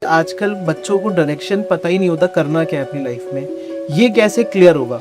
आजकल बच्चों को डायरेक्शन पता ही नहीं होता करना क्या है अपनी लाइफ में। ये कैसे क्लियर होगा?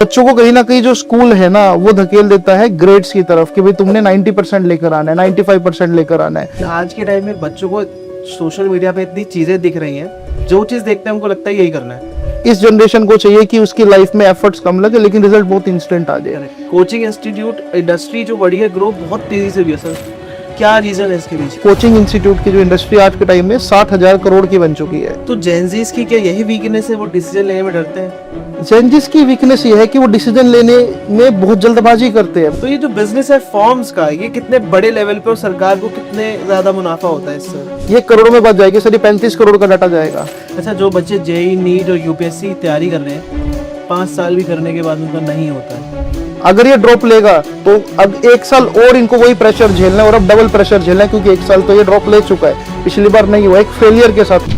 बच्चों को कहीं ना कहीं जो स्कूल है ना वो धकेल देता है ग्रेड्स की तरफ कि भाई तुमने 90% लेकर आना है, 95% लेकर आना है। आज के टाइम में बच्चों को सोशल मीडिया पे इतनी चीजें दिख रही हैं, जो चीज देखते हैं उनको लगता है यही करना है। इस जनरेशन को चाहिए कि उसकी लाइफ में एफर्ट्स कम लगे लेकिन रिजल्ट बहुत इंस्टेंट आ जाए। कोचिंग इंस्टीट्यूट इंडस्ट्री जो बढ़ी है, ग्रो बहुत तेजी से हुई है सर। क्या रीजन है इसके पीछे? कोचिंग इंस्टीट्यूट की जो इंडस्ट्री आज के टाइम में 60,000 करोड़ की बन चुकी है। तो जेनजीज की क्या यही वीकनेस है, वो डिसीजन लेने में डरते हैं? जेनजीज की वीकनेस ये है कि वो डिसीजन लेने में बहुत जल्दबाजी करते हैं। तो ये जो बिजनेस है फॉर्म्स का, ये कितने बड़े लेवल पे और सरकार को कितने ज्यादा मुनाफा होता है इससे? ये करोड़ों में बात जाएगी सर, ये 35 करोड़ का डाटा जाएगा। अच्छा, जो बच्चे जेई नीट और यूपीएससी तैयारी कर रहे हैं, 5 साल भी करने के बाद उनका नहीं होता है, अगर ये ड्रॉप लेगा तो अब 1 साल और इनको वही प्रेशर झेलना है और अब डबल प्रेशर झेलना है, क्योंकि 1 साल तो ये ड्रॉप ले चुका है, पिछली बार नहीं हुआ, एक फेलियर के साथ।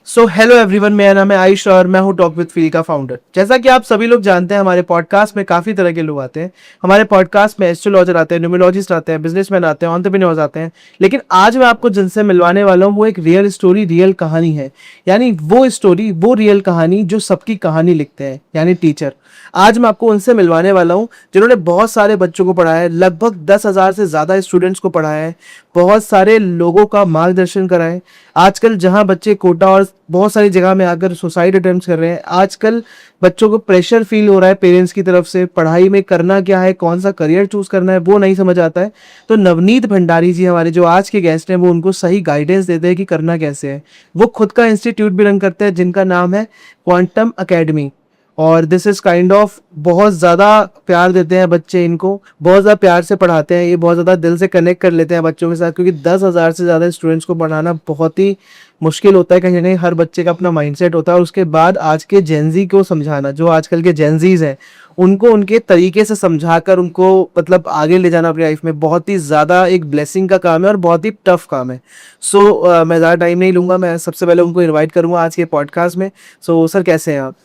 सो हेलो एवरीवन, मेरा नाम है आयुष और मैं हूं टॉक विद फील का फाउंडर। जैसा कि आप सभी लोग जानते हैं, हमारे पॉडकास्ट में काफ़ी तरह के लोग आते हैं। हमारे पॉडकास्ट में एस्ट्रोलॉजर आते हैं, न्यूमरोलॉजिस्ट आते हैं, बिजनेसमैन आते हैं, एंटरप्रेन्योर्स आते हैं। लेकिन आज मैं आपको जिनसे मिलवाने वाला हूं वो एक रियल स्टोरी, रियल कहानी है। यानी वो स्टोरी, वो रियल कहानी जो सबकी कहानी लिखते हैं, यानी टीचर। आज मैं आपको उनसे मिलवाने वाला हूं जिन्होंने बहुत सारे बच्चों को पढ़ाया है, लगभग 10,000 से ज़्यादा स्टूडेंट्स को पढ़ाया है, बहुत सारे लोगों का मार्गदर्शन करा है। आजकल जहां बच्चे कोटा और बहुत सारी जगह में आकर सुसाइड अटेम्प्ट कर रहे हैं, आजकल बच्चों को प्रेशर फील हो रहा है पेरेंट्स की तरफ से, पढ़ाई में करना क्या है, कौन सा करियर चूज करना है वो नहीं समझ आता है। तो नवनीत भंडारी जी हमारे जो आज के गेस्ट हैं, वो उनको सही गाइडेंस देते हैं कि करना कैसे है। वो खुद का इंस्टीट्यूट भी रन करते हैं जिनका नाम है क्वांटम अकेडमी, और दिस इज काइंड ऑफ बहुत ज़्यादा प्यार देते हैं बच्चे, इनको बहुत ज़्यादा प्यार से पढ़ाते हैं, ये बहुत ज़्यादा दिल से कनेक्ट कर लेते हैं बच्चों के साथ, क्योंकि 10,000 से ज़्यादा स्टूडेंट्स को पढ़ाना बहुत ही मुश्किल होता है। कहीं ना कहीं हर बच्चे का अपना माइंडसेट होता है, और उसके बाद आज के जेनजी को समझाना, जो आजकल के जेनजीज हैं, उनको उनके तरीके से समझाकर उनको मतलब आगे ले जाना अपनी लाइफ में बहुत ही ज़्यादा एक ब्लेसिंग का काम है और बहुत ही टफ काम है। सो मैं ज़्यादा टाइम नहीं लूँगा, मैं सबसे पहले उनको इन्वाइट करूँगा आज के पॉडकास्ट में। सो सर, कैसे हैं आप?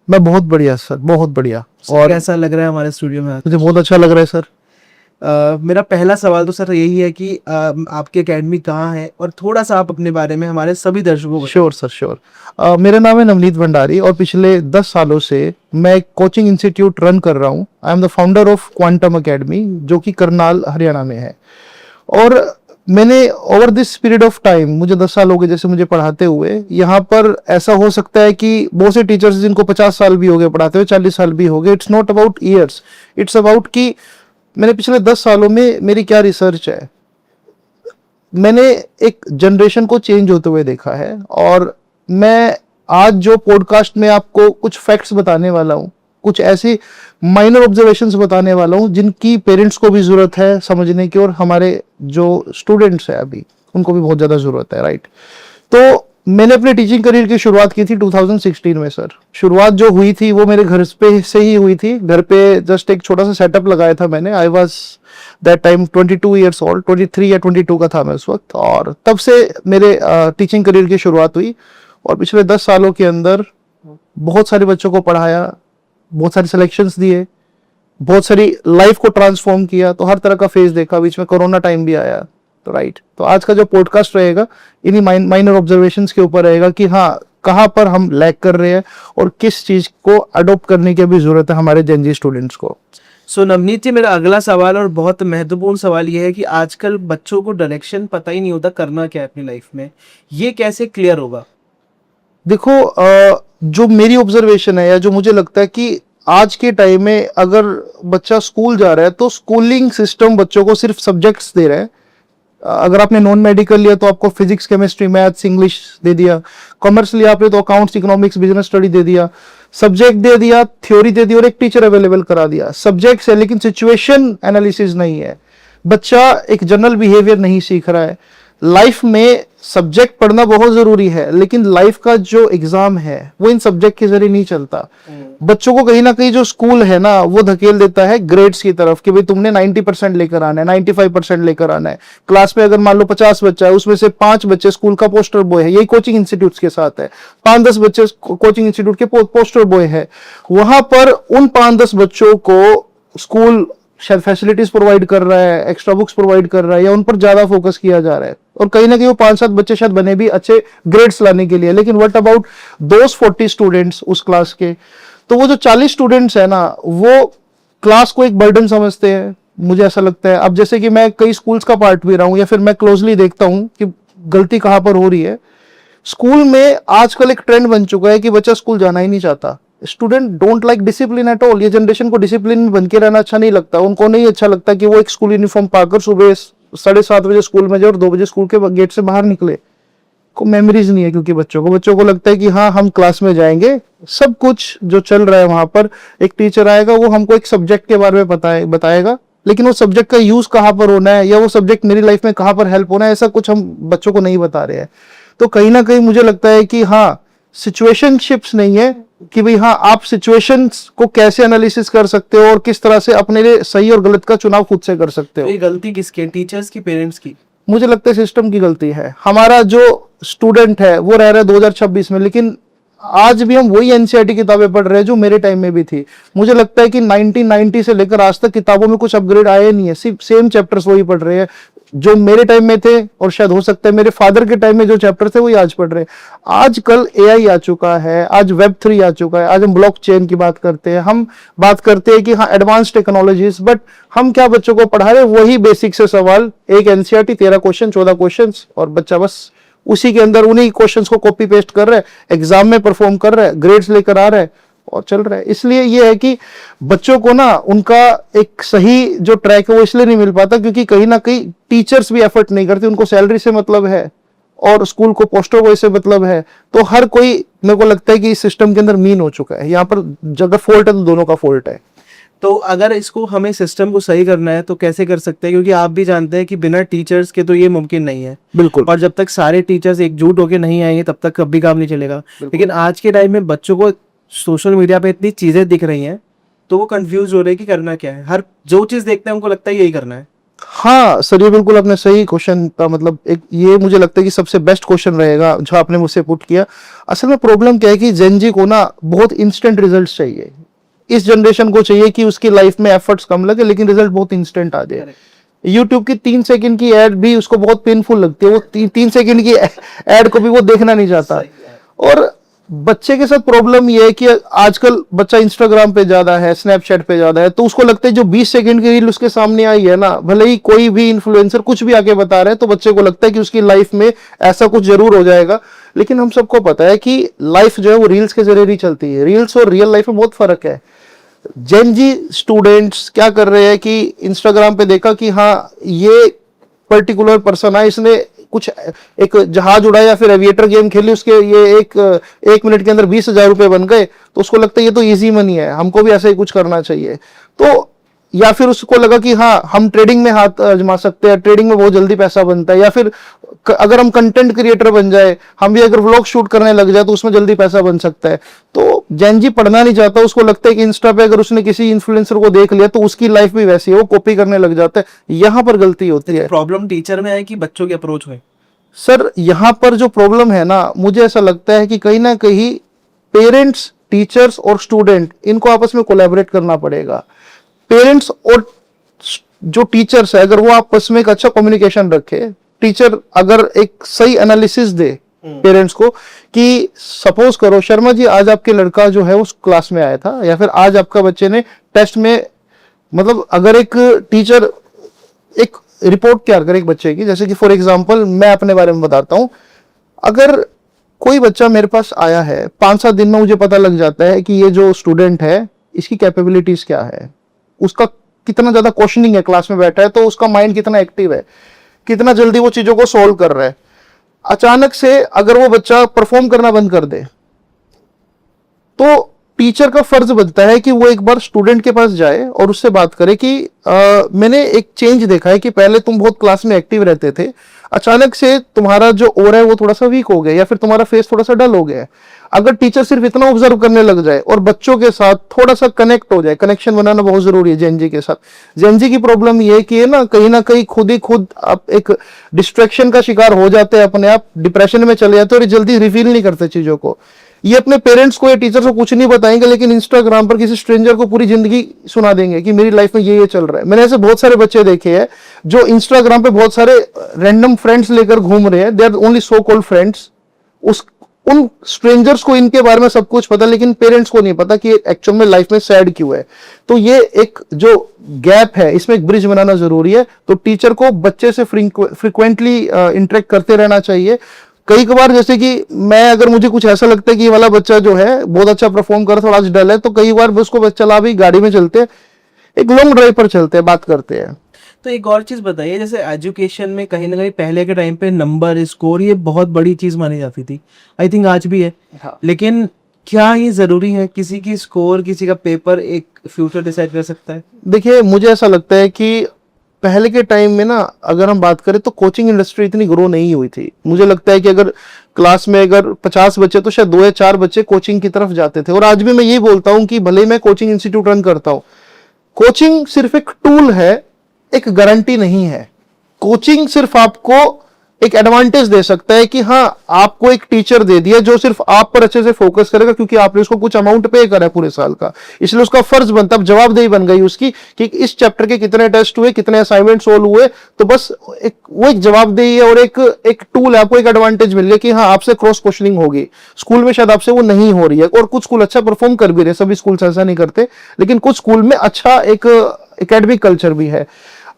मैं बहुत बढ़िया सर, बहुत बढ़िया। और कैसा लग रहा है हमारे स्टूडियो में? मुझे बहुत अच्छा लग रहा है सर। मेरा पहला सवाल तो सर यही है कि आपकी एकेडमी कहाँ है, और थोड़ा सा आप अपने बारे में हमारे सभी दर्शकों को। Sure sir, sure. मेरा नाम है नवनीत भंडारी और पिछले 10 सालों से मैं एक कोचिंग इंस्टीट्यूट रन कर रहा हूँ। I am the founder of quantum academy, जो कि करनाल हरियाणा में है। और मैंने over this period of time, मुझे 10 साल हो गए जैसे मुझे पढ़ाते हुए, यहाँ पर ऐसा हो सकता है कि बहुत से टीचर्स जिनको 50 साल भी हो गए पढ़ाते हुए, 40 साल भी हो गए। It's not about years, it's about कि मैंने पिछले 10 सालों में मेरी क्या रिसर्च है। मैंने एक जनरेशन को चेंज होते हुए देखा है, और मैं आज जो पॉडकास्ट में आपको कुछ फैक्ट्स बताने वाला हूँ, कुछ ऐसी माइनर ऑब्जर्वेशंस बताने वाला हूँ जिनकी पेरेंट्स को भी जरूरत है समझने की, और हमारे जो स्टूडेंट्स हैं अभी उनको भी बहुत ज्यादा जरूरत है, राइट। तो मैंने अपने टीचिंग करियर की शुरुआत की थी 2016 में सर। शुरुआत जो हुई थी वो मेरे घर पे से ही हुई थी। घर पे जस्ट एक छोटा सा सेटअप लगाया था मैंने। I was that time 22 years old, 23 या 22 का था मैं उस वक्त, और तब से मेरे टीचिंग करियर की शुरुआत हुई। और पिछले 10 सालों के अंदर बहुत सारे बच्चों को पढ़ाया, बहुत सारे सिलेक्शंस दिए, बहुत सारी लाइफ को ट्रांसफॉर्म किया। तो हर तरह का फेज देखा, बीच में कोरोना टाइम भी आया, तो राइट। तो आज का जो पॉडकास्ट रहेगा इन्हीं माइनर ऑब्जर्वेशंस के ऊपर रहेगा कि हाँ, कहाँ पर हम लैग कर रहे हैं और किस चीज को अडॉप्ट करने की भी जरूरत है हमारे जेनजी स्टूडेंट्स को। सो नवनीत जी, मेरा अगला सवाल और बहुत महत्वपूर्ण सवाल ये है कि आजकल बच्चों को डायरेक्शन पता ही नहीं होता करना क्या है अपनी लाइफ में। ये कैसे क्लियर होगा? देखो, जो मेरी ऑब्जर्वेशन है या जो मुझे लगता है कि आज के टाइम में अगर बच्चा स्कूल जा रहा है तो स्कूलिंग सिस्टम बच्चों को सिर्फ सब्जेक्ट्स दे रहा है। अगर आपने नॉन मेडिकल लिया तो आपको फिजिक्स, केमिस्ट्री, मैथ्स, इंग्लिश दे दिया। कॉमर्स लिया आपने तो अकाउंट्स, इकोनॉमिक्स, बिजनेस स्टडी दे दिया। सब्जेक्ट दे दिया, थ्योरी दे दी, और एक टीचर अवेलेबल करा दिया। सब्जेक्ट्स है लेकिन सिचुएशन एनालिसिस नहीं है। बच्चा एक जनरल बिहेवियर नहीं सीख रहा है। लाइफ में सब्जेक्ट पढ़ना बहुत जरूरी है, लेकिन लाइफ का जो एग्जाम है वो इन सब्जेक्ट के जरिए नहीं चलता। बच्चों को कहीं ना कहीं जो स्कूल है ना वो धकेल देता है ग्रेड्स की तरफ कि भाई तुमने 90% लेकर आना है, 95% लेकर आना है। क्लास में अगर मान लो 50 बच्चा है, उसमें से 5 बच्चे स्कूल का पोस्टर बॉय है। यही कोचिंग इंस्टीट्यूट के साथ है। 5-10 बच्चे कोचिंग इंस्टीट्यूट के पोस्टर बॉय है। वहां पर उन 5-10 बच्चों को स्कूल शायद फैसिलिटीज प्रोवाइड कर रहा है, एक्स्ट्रा बुक्स प्रोवाइड कर रहा है, या उन पर ज्यादा फोकस किया जा रहा है, और कहीं ना कहीं वो 5-7 बच्चे शायद बने भी अच्छे ग्रेड्स लाने के लिए, लेकिन व्हाट अबाउट दोस 40 स्टूडेंट्स उस क्लास के? तो वो जो 40 स्टूडेंट्स है ना, वो क्लास को एक बर्डन समझते हैं, मुझे ऐसा लगता है। अब जैसे कि मैं कई स्कूल्स का पार्ट भी रहा हूं, या फिर मैं क्लोजली देखता हूं कि गलती कहां पर हो रही है। स्कूल में आजकल एक ट्रेंड बन चुका है कि बच्चा स्कूल जाना ही नहीं चाहता। Student don't like discipline at all. ये जनरेशन को डिसिप्लिन में बन के रहना अच्छा नहीं लगता। उनको नहीं अच्छा लगता कि वो एक स्कूल यूनिफॉर्म पाकर सुबह 7:30 बजे स्कूल में जाए और 2 बजे स्कूल के गेट से बाहर निकले। को मेमोरीज नहीं है, क्योंकि बच्चों को लगता है कि हाँ, हम क्लास में जाएंगे, सब कुछ जो चल रहा है वहां पर, एक टीचर आएगा, वो हमको एक सब्जेक्ट के बारे में बताएगा, लेकिन वो सब्जेक्ट का यूज कहाँ पर होना है, या वो सब्जेक्ट मेरी लाइफ में कहाँ पर हेल्प होना है, ऐसा कुछ हम बच्चों को नहीं बता रहे हैं। तो कहीं ना कहीं मुझे लगता है कि हाँ, सिचुएशनशिप्स नहीं है कि भाई हाँ, आप सिचुएशंस को कैसे एनालिसिस कर सकते हो और किस तरह से अपने लिए सही और गलत का चुनाव खुद से कर सकते हो। ये गलती किसकी है, टीचर्स की, पेरेंट्स की? मुझे लगता है सिस्टम की गलती है। हमारा जो स्टूडेंट है वो रह रहा है 2026 में, लेकिन आज भी हम वही एनसीईआरटी किताबें पढ़ रहे हैं जो मेरे टाइम में भी थी। मुझे लगता है कि 1990 से लेकर आज तक किताबों में कुछ अपग्रेड आए नहीं है, सिर्फ सेम चैप्टर्स वही पढ़ रहे हैं जो मेरे टाइम में थे, और शायद हो सकता है मेरे फादर के टाइम में जो चैप्टर थे वही आज पढ़ रहे हैं। आजकल एआई आ चुका है, आज Web3 आ चुका है, आज हम ब्लॉकचेन की बात करते हैं, हम बात करते हैं कि हाँ, एडवांस टेक्नोलॉजीज, बट हम क्या बच्चों को पढ़ा रहे हैं? वही बेसिक से सवाल, एक एनसीईआरटी 13 क्वेश्चन 14 क्वेश्चन, और बच्चा बस उसी के अंदर उन्हीं क्वेश्चंस को कॉपी पेस्ट कर रहा है, एग्जाम में परफॉर्म कर रहा है, ग्रेड्स लेकर आ रहा है और चल रहा है। इसलिए ये है कि बच्चों को ना उनका एक सही जो ट्रैक है वो इसलिए नहीं मिल पाता क्योंकि कहीं ना कहीं टीचर्स भी एफर्ट नहीं करते। उनको सैलरी से मतलब है और स्कूल को पोस्टर बॉय से मतलब है। तो हर कोई, मेरे को लगता है कि इस सिस्टम के अंदर मीन हो चुका है। यहाँ पर अगर फॉल्ट है तो दोनों का फॉल्ट है। तो अगर इसको हमें सिस्टम को सही करना है तो कैसे कर सकते हैं? क्योंकि आप भी जानते हैं कि बिना टीचर्स के तो ये मुमकिन नहीं है। बिल्कुल। और जब तक सारे टीचर्स एकजुट होकर नहीं आएंगे तब तक कभी काम नहीं चलेगा। लेकिन आज के टाइम में बच्चों को सोशल मीडिया पे इतनी चीजें दिख रही हैं तो वो कंफ्यूज हो रहे हैं कि करना क्या है। हर जो चीज देखते हैं उनको लगता है यही करना है। हाँ सर, ये बिल्कुल आपने सही क्वेश्चन का मतलब एक ये मुझे लगता है कि सबसे बेस्ट क्वेश्चन रहेगा जो आपने मुझसे पुट किया। असल में प्रॉब्लम क्या है कि जेनजी को ना बहुत इंस्टेंट रिजल्ट्स चाहिए। इस जनरेशन को चाहिए कि उसकी लाइफ में एफर्ट्स कम लगे लेकिन रिजल्ट बहुत इंस्टेंट आ जाए। यूट्यूब की 3 सेकंड की एड भी उसको बहुत पेनफुल लगती है। वो 3 सेकंड की एड को भी वो देखना नहीं चाहता। और बच्चे के साथ प्रॉब्लम ये है कि आजकल बच्चा इंस्टाग्राम पे ज्यादा है, स्नैपचैट पे ज्यादा है, तो उसको लगता है जो 20 सेकंड की रील उसके सामने आई है ना, भले ही कोई भी इन्फ्लुएंसर कुछ भी आके बता रहे हैं, तो बच्चे को लगता है कि उसकी लाइफ में ऐसा कुछ जरूर हो जाएगा। लेकिन हम सबको पता है कि लाइफ जो है वो रील्स के जरिए नहीं चलती है। रील्स और रियल लाइफ में बहुत फर्क है। जेनजी स्टूडेंट्स क्या कर रहे हैं कि इंस्टाग्राम पे देखा कि हाँ, ये पर्टिकुलर पर्सन है, इसने कुछ एक जहाज उड़ाया या फिर एविएटर गेम खेली, उसके ये एक मिनट के अंदर 20,000 रुपए बन गए, तो उसको लगता है ये तो इजी मनी है, हमको भी ऐसा ही कुछ करना चाहिए। तो या फिर उसको लगा कि हाँ, हम ट्रेडिंग में हाथ आजमा सकते हैं, ट्रेडिंग में बहुत जल्दी पैसा बनता है। या फिर अगर हम कंटेंट क्रिएटर बन जाए, हम भी अगर व्लॉग शूट करने लग जाए तो उसमें जल्दी पैसा बन सकता है। तो जेनजी पढ़ना नहीं चाहता, उसको लगता है कि इंस्टा पे अगर उसने किसी इन्फ्लुएंसर को देख लिया तो उसकी लाइफ भी वैसी है, वो कॉपी करने लग जाता है। यहाँ पर गलती होती है। प्रॉब्लम टीचर में है कि बच्चों की अप्रोच में? सर, यहाँ पर जो प्रॉब्लम है ना, मुझे ऐसा लगता है कि कहीं ना कहीं पेरेंट्स, टीचर्स और स्टूडेंट, इनको आपस में कोलैबोरेट करना पड़ेगा। पेरेंट्स और जो टीचर्स है, अगर वो आपस में एक अच्छा कम्युनिकेशन रखे, टीचर अगर एक सही एनालिसिस दे पेरेंट्स को कि सपोज करो शर्मा जी, आज आपके लड़का जो है उस क्लास में आया था, या फिर आज आपका बच्चे ने टेस्ट में, मतलब अगर एक टीचर एक रिपोर्ट तैयार करे एक बच्चे की, जैसे कि फॉर एग्जांपल मैं अपने बारे में बताता हूं, अगर कोई बच्चा मेरे पास आया है, 5-7 दिन में मुझे पता लग जाता है कि ये जो स्टूडेंट है इसकी कैपेबिलिटीज क्या है, उसका कितना ज्यादा क्वेश्चनिंग है, क्लास में बैठा है तो उसका माइंड कितना एक्टिव है, कितना जल्दी वो चीजों को सॉल्व कर रहा है। अचानक से अगर वो बच्चा परफॉर्म करना बंद कर दे, तो टीचर का फर्ज बनता है कि वो एक बार स्टूडेंट के पास जाए और उससे बात करे कि मैंने एक चेंज देखा है कि पहले तुम बहुत क्लास में एक्टिव रहते थे, अचानक से तुम्हारा जो ओरा है वो थोड़ा सा वीक हो गया, या फिर तुम्हारा फेस थोड़ा सा डल हो गया है। अगर टीचर सिर्फ इतना ऑब्जर्व करने लग जाए और बच्चों के साथ थोड़ा सा कनेक्ट हो जाए, कनेक्शन बनाना बहुत जरूरी है जेनजी के साथ। जेनजी की प्रॉब्लम ये है कि ये ना कहीं खुद ही खुद आप एक डिस्ट्रैक्शन का शिकार हो जाते हैं, अपने आप डिप्रेशन में चले जाते हैं और जल्दी रिवील नहीं करते चीजों को। ये अपने पेरेंट्स को या टीचर्स को कुछ नहीं बताएंगे, लेकिन इंस्टाग्राम पर किसी स्ट्रेंजर को पूरी जिंदगी सुना देंगे कि मेरी लाइफ में ये चल रहा है। मैंने ऐसे बहुत सारे बच्चे देखे हैं जो इंस्टाग्राम पे बहुत सारे रैंडम फ्रेंड्स लेकर घूम रहे हैं, they are only so called friends. उन स्ट्रेंजर्स को इनके बारे में सब कुछ पता, लेकिन पेरेंट्स को नहीं पता कि एक्चुअल में लाइफ में सैड क्यों है। तो ये एक जो गैप है, इसमें एक ब्रिज बनाना जरूरी है। तो टीचर को बच्चे से फ्रिक्वेंटली इंटरेक्ट करते रहना चाहिए। कई बार जैसे कि मैं, अगर मुझे कुछ ऐसा लगता है कि ये वाला बच्चा जो है बहुत अच्छा परफॉर्म कर, थोड़ा आज डल है, तो कई बार उसको चला भी गाड़ी में चलते, एक लॉन्ग ड्राइव पर चलते हैं, बात करते हैं। तो एक और चीज बताइए, जैसे एजुकेशन में कहीं ना कहीं पहले के टाइम पे नंबर स्कोर ये बहुत बड़ी चीज मानी जाती थी, आई थिंक आज भी है। हाँ। लेकिन क्या ये जरूरी है? किसी की स्कोर, किसी का पेपर एक फ्यूचर डिसाइड कर सकता है? देखिए, मुझे ऐसा लगता है कि पहले के टाइम में ना, अगर हम बात करें तो कोचिंग इंडस्ट्री इतनी ग्रो नहीं हुई थी। मुझे लगता है कि अगर क्लास में अगर 50 बच्चे तो शायद 2 या 4 बच्चे कोचिंग की तरफ जाते थे। और आज भी मैं यही बोलता हूं कि भले ही मैं कोचिंग इंस्टीट्यूट रन करता हूं, कोचिंग सिर्फ एक टूल है, एक गारंटी नहीं है। कोचिंग सिर्फ आपको एक एडवांटेज दे सकता है कि हाँ, आपको एक टीचर दे दिया जो सिर्फ आप पर अच्छे से फोकस करेगा, क्योंकि आपने उसको कुछ अमाउंट पे करा है पूरे साल का, इसलिए उसका फर्ज बनता है, अब जवाबदेही बन गई उसकी कि इस चैप्टर के कितने टेस्ट हुए, कितने असाइनमेंट सोल्व हुए। तो बस वो एक जवाबदेही है और एक टूल है, आपको एक एडवांटेज मिल गया कि हाँ, आपसे क्रॉस क्वेश्चनिंग होगी। स्कूल में शायद आपसे वो नहीं हो रही है, और कुछ स्कूल अच्छा परफॉर्म कर भी रहे, सभी स्कूल ऐसा नहीं करते, लेकिन कुछ स्कूल में अच्छा एक एकेडमिक कल्चर भी है।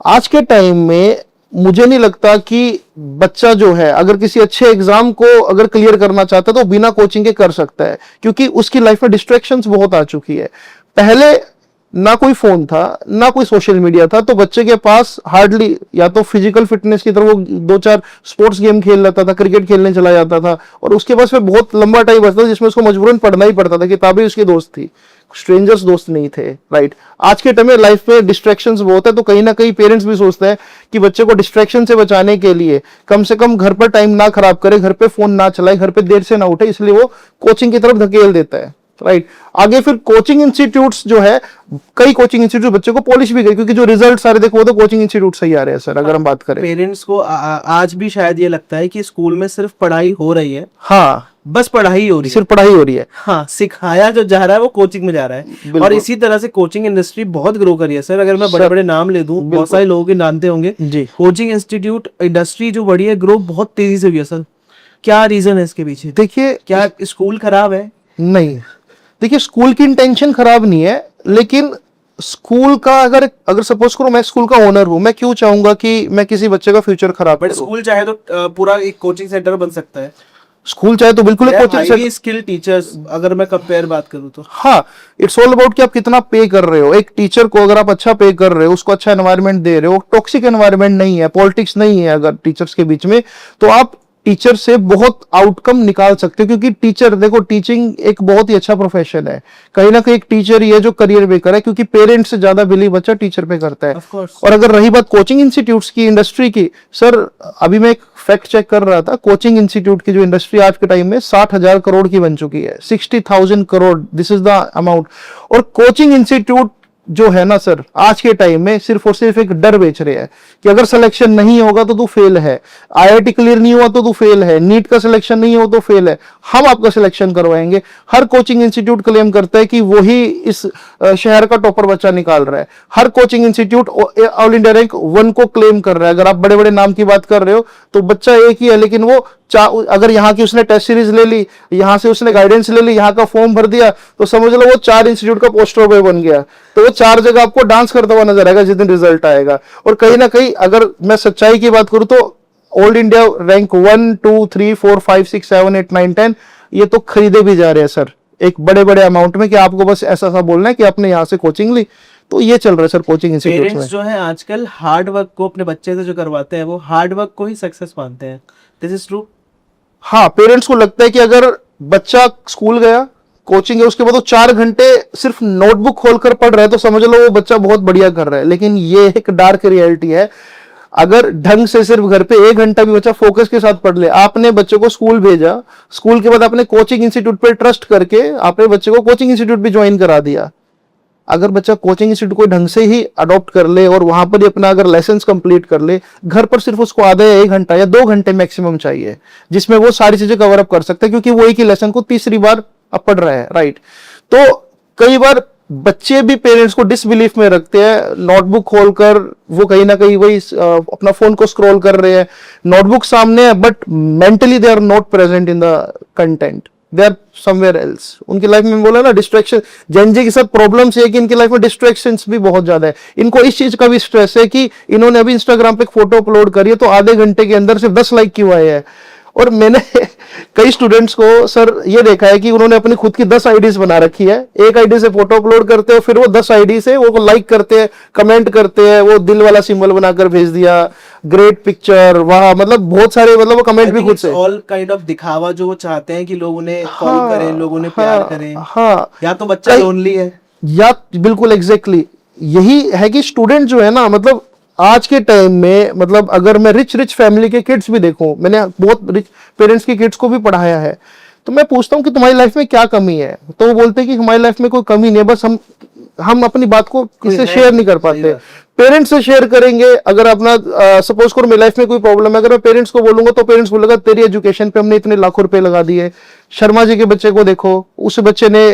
आज के टाइम में मुझे नहीं लगता कि बच्चा जो है अगर किसी अच्छे एग्जाम को अगर क्लियर करना चाहता है तो बिना कोचिंग के कर सकता है, क्योंकि उसकी लाइफ में डिस्ट्रैक्शंस बहुत आ चुकी है। पहले ना कोई फोन था, ना कोई सोशल मीडिया था, तो बच्चे के पास हार्डली, या तो फिजिकल फिटनेस की तरफ वो 2-4 स्पोर्ट्स गेम खेल लेता था, क्रिकेट खेलने चला जाता था, और उसके पास फिर बहुत लंबा टाइम बचता था जिसमें उसको मजबूरन पढ़ना ही पड़ता था। किताबें उसकी दोस्त थी, स्ट्रेंजर्स दोस्त नहीं थे, राइट। आज के टाइम में लाइफ में डिस्ट्रैक्शंस बहुत है, तो कहीं ना कहीं पेरेंट्स भी सोचते हैं कि बच्चे को डिस्ट्रैक्शन से बचाने के लिए कम से कम घर पर टाइम ना खराब करे, घर पे फोन ना चलाए, घर पे देर से ना उठे, इसलिए वो कोचिंग की तरफ धकेल देता है, राइट। आगे फिर कोचिंग इंस्टीट्यूट्स जो है, कई कोचिंग इंस्टीट्यूट बच्चे को पॉलिश भी गई, क्योंकि जो रिजल्ट सारे देखो वो तो कोचिंग इंस्टीट्यूट से ही आ रहे हैं सर, अगर हम बात करें। पेरेंट्स को आज भी शायद ये लगता है कि स्कूल में सिर्फ पढ़ाई हो रही है, हाँ, बस पढ़ाई हो रही है, सिर्फ पढ़ाई हो रही है। हाँ, सिखाया जो जा रहा है वो कोचिंग में जा रहा है। बिल्कुल। और इसी तरह से कोचिंग इंडस्ट्री बहुत ग्रो करी है सर। अगर मैं बड़े बड़े नाम ले दूं, बहुत सारे लोगों के जानते होंगे जी। कोचिंग इंस्टीट्यूट इंडस्ट्री जो बढ़ी है, ग्रो बहुत तेजी से हुई है सर। क्या रीजन है इसके पीछे? देखिए, क्या स्कूल खराब है? नहीं, देखिए, स्कूल की इंटेंशन खराब नहीं है, लेकिन स्कूल का अगर सपोज करो मैं स्कूल का ओनर हूं, मैं क्यों चाहूंगा कि मैं किसी बच्चे का फ्यूचर खराब बट करूं? स्कूल चाहे तो पूरा एक कोचिंग सेंटर बन सकता है। स्कूल चाहे तो बिल्कुल एक कोचिंग हाईली स्किल्ड टीचर्स, अगर मैं कंपेयर बात करूं तो हाँ, इट्स ऑल अबाउट कि आप कितना पे कर रहे हो। एक टीचर को अगर आप अच्छा पे कर रहे हो, उसको अच्छा एनवायरनमेंट दे रहे हो, टॉक्सिक एनवायरनमेंट नहीं है, पॉलिटिक्स नहीं है अगर टीचर्स के बीच में, तो आप टीचर से बहुत आउटकम निकाल सकते हो। क्योंकि टीचर, देखो, टीचिंग एक बहुत ही अच्छा प्रोफेशन है, कहीं ना कहीं एक टीचर ही है जो करियर मेकर है, क्योंकि पेरेंट्स से ज्यादा बिलीव बच्चा टीचर पे करता है। Of course. और अगर रही बात कोचिंग इंस्टीट्यूट्स की, इंडस्ट्री की, सर अभी मैं एक फैक्ट चेक कर रहा था, कोचिंग इंस्टीट्यूट की जो इंडस्ट्री आज के टाइम में 60,000 करोड़ की बन चुकी है। 60,000 crore, this is the amount. और कोचिंग इंस्टीट्यूट जो है ना सर, आज के टाइम में सिर्फ और सिर्फ एक डर बेच रहे हैं कि अगर सिलेक्शन नहीं होगा तो तू फेल है, आईआईटी क्लियर नहीं हुआ तो तू फेल है, नीट का सिलेक्शन नहीं हो तो फेल है, हम आपका सिलेक्शन करवाएंगे। हर कोचिंग इंस्टीट्यूट क्लेम करता है कि वही इस शहर का टॉपर बच्चा निकाल रहा है। हर coaching institute all India rank 1 को क्लेम कर रहा है। अगर आप बड़े बड़े नाम की बात कर रहे हो तो बच्चा एक ही है, लेकिन वो अगर यहाँ की उसने टेस्ट सीरीज ले ली, यहाँ से उसने गाइडेंस ले ली, यहाँ का फॉर्म भर दिया, तो समझ लो वो 4 इंस्टीट्यूट का पोस्टर बॉय बन गया। तो वो 4 जगह आपको डांस करता हुआ नजर आएगा जिस दिन रिजल्ट आएगा। और कहीं ना कहीं अगर मैं सच्चाई की बात करूं तो ऑल इंडिया रैंक 1, 2, 3, 4, 5, 6, 7, 8, 9, 10 ये तो खरीदे भी जा रहे हैं सर, एक बड़े बड़े अमाउंट में, कि आपको बस ऐसा सा बोलना है कि आपने यहाँ से कोचिंग ली। तो ये चल रहा है सर कोचिंग इंस्टीट्यूट में। पेरेंट्स जो है आजकल हार्ड वर्क को अपने बच्चे से जो करवाते हैं, वो हार्ड वर्क को ही सक्सेस मानते हैं। This is true. हाँ, पेरेंट्स को लगता है कि अगर बच्चा स्कूल गया, कोचिंग है, उसके बाद वो 4 घंटे सिर्फ नोटबुक खोलकर पढ़ रहा है तो समझ लो वो बच्चा बहुत बढ़िया कर रहा है। लेकिन ये एक डार्क रियलिटी है। अगर ढंग से सिर्फ घर पे 1 घंटा भी बच्चा फोकस के साथ पढ़ ले, आपने बच्चे को स्कूल भेजा, स्कूल के बाद आपने कोचिंग इंस्टीट्यूट पर ट्रस्ट करके आपने बच्चे को कोचिंग इंस्टीट्यूट भी ज्वाइन करा दिया। अगर बच्चा कोचिंग इंस्टीट्यूट को ढंग से ही अडॉप्ट कर ले और वहां पर ही अपना अगर लेसन कंप्लीट कर ले, घर पर सिर्फ उसको आधा या 1 घंटा या 2 घंटे मैक्सिमम चाहिए, जिसमें वो सारी चीजें कवर अप कर सकता है, क्योंकि वो एक ही लेसन को तीसरी बार अब पढ़ रहा है, राइट। तो कई बार बच्चे भी पेरेंट्स को डिसबिलीफ में रखते हैं, नोटबुक खोलकर वो कहीं ना कहीं वही अपना फोन को स्क्रॉल कर रहे हैं, नोटबुक सामने है but mentally they are not present in the content, they are somewhere else. उनकी लाइफ में बोला ना डिस्ट्रैक्शन, जेनजी के साथ प्रॉब्लम्स है कि इनकी लाइफ में डिस्ट्रैक्शंस भी बहुत ज्यादा है। इनको इस चीज का भी स्ट्रेस है कि इन्होंने अभी इंस्टाग्राम पे एक फोटो अपलोड करी है तो आधे घंटे के अंदर सिर्फ 10 लाइक क्यों आए हैं। और मैंने कई स्टूडेंट्स को सर ये देखा है कि उन्होंने अपनी खुद की 10 आईडीज बना रखी है, एक आईडी से फोटो अपलोड करते हैं, फिर वो 10 आईडी से वो लाइक करते हैं, कमेंट करते हैं, वो दिल वाला सिंबल बनाकर भेज दिया, ग्रेट पिक्चर, वाह, मतलब बहुत सारे, मतलब वो कमेंट भी खुद से, ऑल काइंड ऑफ दिखावा जो वो चाहते हैं कि लोग उन्हें कॉल करें, लोग उन्हें प्यार करें। हाँ, या तो बच्चा लोनली है, या बिल्कुल एग्जैक्टली यही है कि स्टूडेंट जो है ना, मतलब आज के टाइम में, मतलब अगर मैं रिच फैमिली के किड्स भी देखूं, मैंने बहुत रिच पेरेंट्स के किड्स को भी पढ़ाया है, तो मैं पूछता हूं कि तुम्हारी लाइफ में क्या कमी है, तो वो बोलते हैं कि हमारी लाइफ में कोई कमी नहीं है, बस हम अपनी बात को किसी से शेयर नहीं कर पाते। पेरेंट्स से शेयर करेंगे, अगर अपना सपोज करो मेरी लाइफ में कोई प्रॉब्लम है, अगर मैं पेरेंट्स को बोलूंगा तो पेरेंट्स बोलेगा तेरी एजुकेशन पे हमने इतने लाखों रुपए लगा दिए, शर्मा जी के बच्चे को देखो, उस बच्चे ने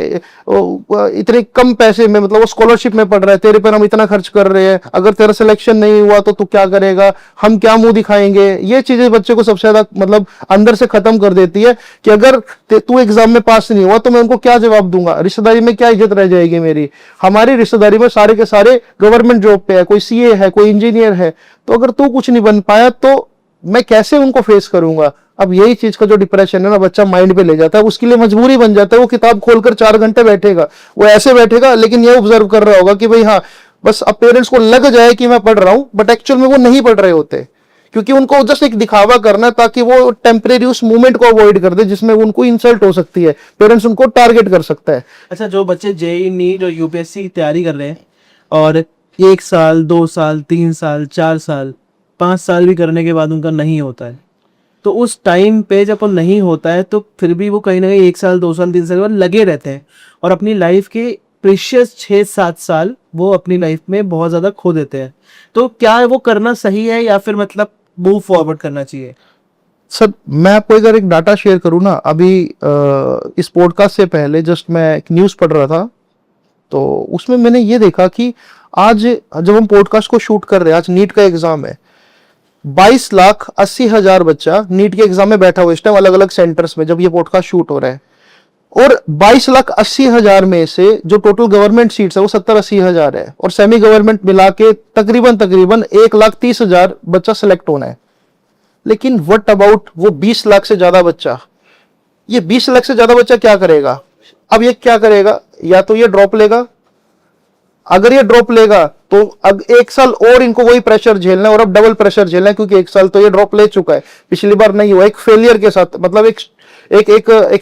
इतने कम पैसे में, मतलब वो स्कॉलरशिप में पढ़ रहा है, तेरे पर हम इतना खर्च कर रहे हैं, अगर तेरा सिलेक्शन नहीं हुआ तो तू क्या करेगा, हम क्या मुंह दिखाएंगे। ये चीजें बच्चे को सबसे ज्यादा मतलब अंदर से खत्म कर देती है कि अगर तू एग्जाम में पास नहीं हुआ तो मैं उनको क्या जवाब दूंगा, रिश्तेदारी में क्या इज्जत रह जाएगी मेरी। हमारी रिश्तेदारी में सारे के सारे गवर्नमेंट जॉब पे है, कोई सीए है, कोई इंजीनियर है, तो अगर तू कुछ नहीं बन पाया तो मैं कैसे उनको फेस करूंगा। अब यही चीज का जो डिप्रेशन है ना, बच्चा माइंड पे ले जाता है, उसके लिए मजबूरी बन जाता है, वो किताब खोलकर 4 घंटे बैठेगा, वो ऐसे बैठेगा लेकिन ये ऑब्जर्व कर रहा होगा कि भाई हाँ, बस अब पेरेंट्स को लग जाए कि मैं पढ़ रहा हूं, बट एक्चुअल में वो नहीं पढ़ रहे होते, क्योंकि उनको जस्ट एक दिखावा करना है ताकि वो टेम्परेरी उस मूवमेंट को अवॉइड कर दे जिसमें उनको इंसल्ट हो सकती है, पेरेंट्स उनको टारगेट कर सकता है। अच्छा, जो बच्चे जेईई नीट और यूपीएससी की तैयारी कर रहे हैं और 1 साल 2 साल 3 साल 4 साल 5 साल भी करने के बाद उनका नहीं होता है, तो उस टाइम पे जब वो नहीं होता है तो फिर भी वो कहीं ना कहीं 1 साल 2 साल 3 साल के बाद लगे रहते हैं और अपनी लाइफ के प्रीशियस 6-7 साल वो अपनी लाइफ में बहुत ज्यादा खो देते हैं। तो क्या वो करना सही है या फिर मतलब मूव फॉरवर्ड करना चाहिए? सर मैं आपको अगर एक डाटा शेयर करूं ना, अभी इस पॉडकास्ट से पहले जस्ट मैं एक न्यूज़ पढ़ रहा था, तो उसमें मैंने ये देखा कि आज जब हम पॉडकास्ट को शूट कर रहे हैं, आज नीट का एग्जाम है, 22,80,000 बच्चा नीट के एग्जाम में बैठा हुआ इस टाइम अलग अलग सेंटर्स में, जब ये पॉडकास्ट शूट हो रहा है, और 22,80,000 में से जो टोटल गवर्नमेंट सीट्स है वो 70-80,000 है, और सेमी गवर्नमेंट मिला के तकरीबन 1,30,000 बच्चा सिलेक्ट होना है। लेकिन व्हाट अबाउट वो 20 लाख से ज्यादा बच्चा, ये 20 लाख से ज्यादा बच्चा क्या करेगा? अब ये क्या करेगा, या तो ये ड्रॉप लेगा, अगर ये ड्रॉप लेगा तो अब 1 साल और इनको वही प्रेशर झेलना है, और अब डबल प्रेशर झेलना है, क्योंकि 1 साल तो ये ड्रॉप ले चुका है, पिछली बार नहीं हुआ, एक फेलियर के साथ, मतलब एक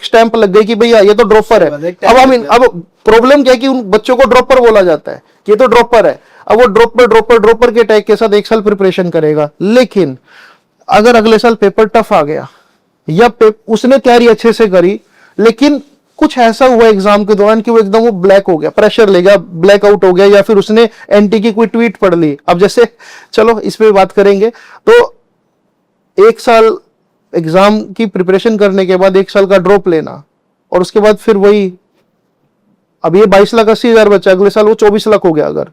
स्टैंप लग गई कि भैया ये तो ड्रॉपर है। अब प्रॉब्लम क्या है कि उन बच्चों को ड्रॉपर बोला जाता है कि ये तो ड्रॉपर है, अब वो ड्रॉपर के टैग के साथ 1 साल प्रिपरेशन करेगा। लेकिन अगर अगले साल पेपर टफ आ गया, या उसने तैयारी अच्छे से करी लेकिन कुछ ऐसा हुआ एग्जाम के दौरान कि वो एकदम वो ब्लैक हो गया, प्रेशर ले गया, ब्लैक आउट हो गया, या फिर उसने एंटी की कोई ट्वीट पढ़ ली, अब जैसे चलो इस पे बात करेंगे, तो 1 साल एग्जाम की प्रिपरेशन करने के बाद 1 साल का ड्रॉप लेना, और उसके बाद फिर वही, अब ये 22,80,000 बच्चा, अगले साल वो 24 लाख हो गया, अगर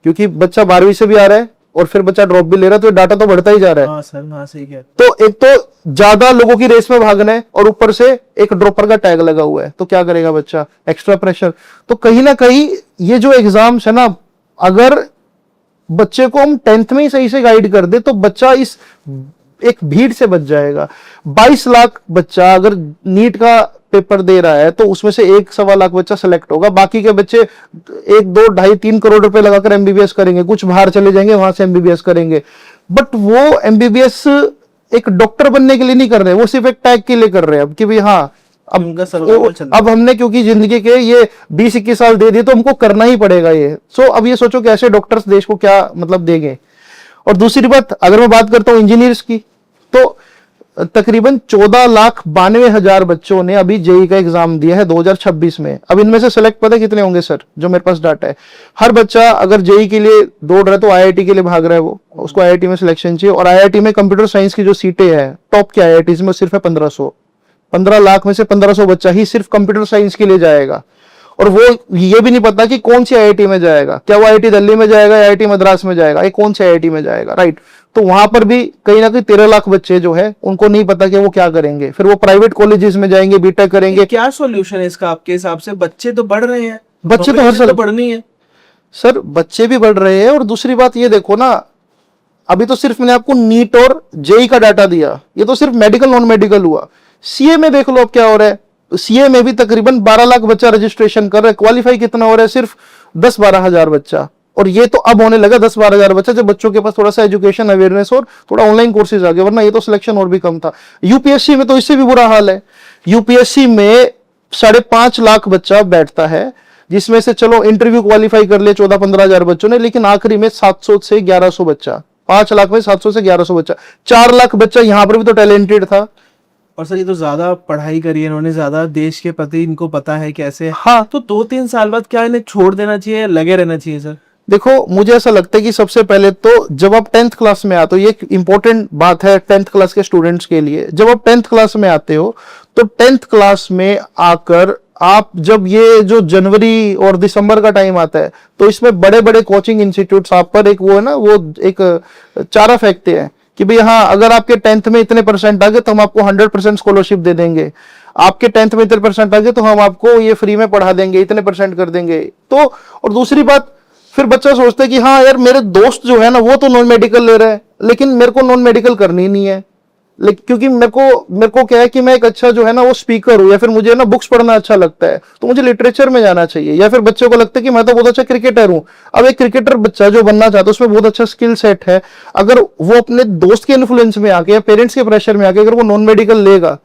क्योंकि बच्चा 12वीं से भी आ रहा है और फिर बच्चा ड्रॉप भी ले रहा है, तो डाटा तो बढ़ता ही जा रहा है। हाँ सर, हाँ सही है। तो एक तो ज्यादा लोगों की रेस में भागना है और ऊपर से एक ड्रॉपर का टैग लगा हुआ है, तो क्या करेगा बच्चा? Extra pressure. तो कहीं ना कहीं ये जो एग्जाम्स है ना, अगर बच्चे को हम 10th में ही सही से गाइड कर दे तो बच्चा इस एक भीड़ से बच जाएगा। 22 लाख बच्चा अगर नीट का पेपर दे रहा है तो उसमें से 1-1.25 लाख बच्चा सेलेक्ट होगा, बाकी के बच्चे 1-2-2.5-3 करोड़ रुपए लगाकर एमबीबीएस करेंगे, कुछ बाहर चले जाएंगे, वहां से एमबीबीएस करेंगे, बट वो एमबीबीएस एक डॉक्टर बनने के लिए नहीं कर रहे, वो सिर्फ एक टैग के लिए कर रहे हैं, अब कि भाई हाँ अब हमने क्योंकि जिंदगी के ये 20-21 साल दे दिए तो हमको करना ही पड़ेगा ये। सो अब ये सोचो कि ऐसे डॉक्टर्स देश को क्या मतलब देंगे। और दूसरी बात, अगर मैं बात करता हूं इंजीनियर्स की, तो तकरीबन 14,92,000 बच्चों ने अभी जेई का एग्जाम दिया है 2026 में। अब इनमें से सेलेक्ट पता कितने होंगे सर? जो मेरे पास डाटा है, हर बच्चा अगर जेई के लिए दौड़ रहा है तो आईआईटी के लिए भाग रहा है, वो उसको आईआईटी में सिलेक्शन चाहिए, और आईआईटी में कंप्यूटर साइंस की जो सीटें हैं टॉप के आईआईटी में सिर्फ है 1500, 15 लाख में से 1500 बच्चा ही सिर्फ कंप्यूटर साइंस के लिए जाएगा, और वो ये भी नहीं पता कि कौन सी आईआईटी में जाएगा, क्या वो आईआईटी दिल्ली में जाएगा या आईआईटी मद्रास में जाएगा, ये कौन सी आईआईटी में जाएगा, राइट। तो वहां पर भी कहीं ना कहीं 13 लाख बच्चे जो है उनको नहीं पता कि वो क्या करेंगे, फिर वो प्राइवेट कॉलेजेस में जाएंगे, बीटेक करेंगे। क्या सॉल्यूशन है इसका आपके हिसाब से? बच्चे तो बढ़ रहे हैं, बच्चे तो हर साल बढ़नी है सर, बच्चे भी बढ़ रहे हैं। और दूसरी बात ये देखो ना, अभी तो सिर्फ मैंने आपको नीट और जेई का डाटा दिया, ये तो सिर्फ मेडिकल नॉन मेडिकल हुआ। सीए में देख लो अब क्या हो रहा है, सीए में भी तकरीबन 12 लाख बच्चा रजिस्ट्रेशन कर रहा है, क्वालिफाई कितना हो रहा है, सिर्फ 10-12 हजार बच्चा। और ये तो अब होने लगा 10-12 हजार बच्चा जब बच्चों के पास थोड़ा सा एजुकेशन अवेयरनेस और थोड़ा ऑनलाइन कोर्सेज आ गए, वरना ये तो सिलेक्शन और भी कम था। यूपीएससी में तो इससे भी बुरा हाल है। यूपीएससी में 5.5 लाख बच्चा बैठता है, जिसमें से चलो इंटरव्यू क्वालिफाई कर ले 14-15 हजार बच्चों ने, लेकिन आखिरी में 700 से 1100 बच्चा, 5 लाख में 700 से 1100 बच्चा, 4 लाख बच्चा यहां पर भी तो टैलेंटेड था। और सर ये तो ज्यादा पढ़ाई करी है इन्होंने, ज्यादा देश के प्रति इनको पता है कैसे। हाँ, तो 2-3 साल बाद क्या इन्हें छोड़ देना चाहिए, लगे रहना चाहिए सर? देखो मुझे ऐसा लगता है कि सबसे पहले तो जब आप 10th क्लास में आते हो, ये एक इंपॉर्टेंट बात है 10th क्लास के स्टूडेंट्स के लिए, जब आप 10th क्लास में आते हो तो 10th क्लास में आकर आप जब ये जो जनवरी और दिसंबर का टाइम आता है तो इसमें बड़े बड़े कोचिंग इंस्टीट्यूट्स आप पर एक वो है ना, वो एक चारा फेंकते हैं कि भाई हाँ, अगर आपके 10th में इतने परसेंट आ गए तो हम आपको 100% स्कॉलरशिप दे देंगे, आपके 10th में इतने परसेंट आ गए तो हम आपको ये फ्री में पढ़ा देंगे, इतने परसेंट कर देंगे। तो और दूसरी बात, फिर बच्चा सोचता है कि हाँ यार, मेरे दोस्त जो है ना वो तो नॉन मेडिकल ले रहे हैं, लेकिन मेरे को नॉन मेडिकल करनी नहीं है, लेकिन क्योंकि मेरे को क्या है कि मैं एक अच्छा जो है ना वो स्पीकर हूं, या फिर मुझे ना बुक्स पढ़ना अच्छा लगता है तो मुझे लिटरेचर में जाना चाहिए। या फिर बच्चों को लगता है कि मैं तो बहुत अच्छा क्रिकेटर हूं, अब एक क्रिकेटर बच्चा जो बनना चाहता है उसमें बहुत अच्छा स्किल सेट है, अगर वो अपने दोस्त के इन्फ्लुएंस में आके या पेरेंट्स के प्रेशर में आके अगर वो नॉन मेडिकल लेगा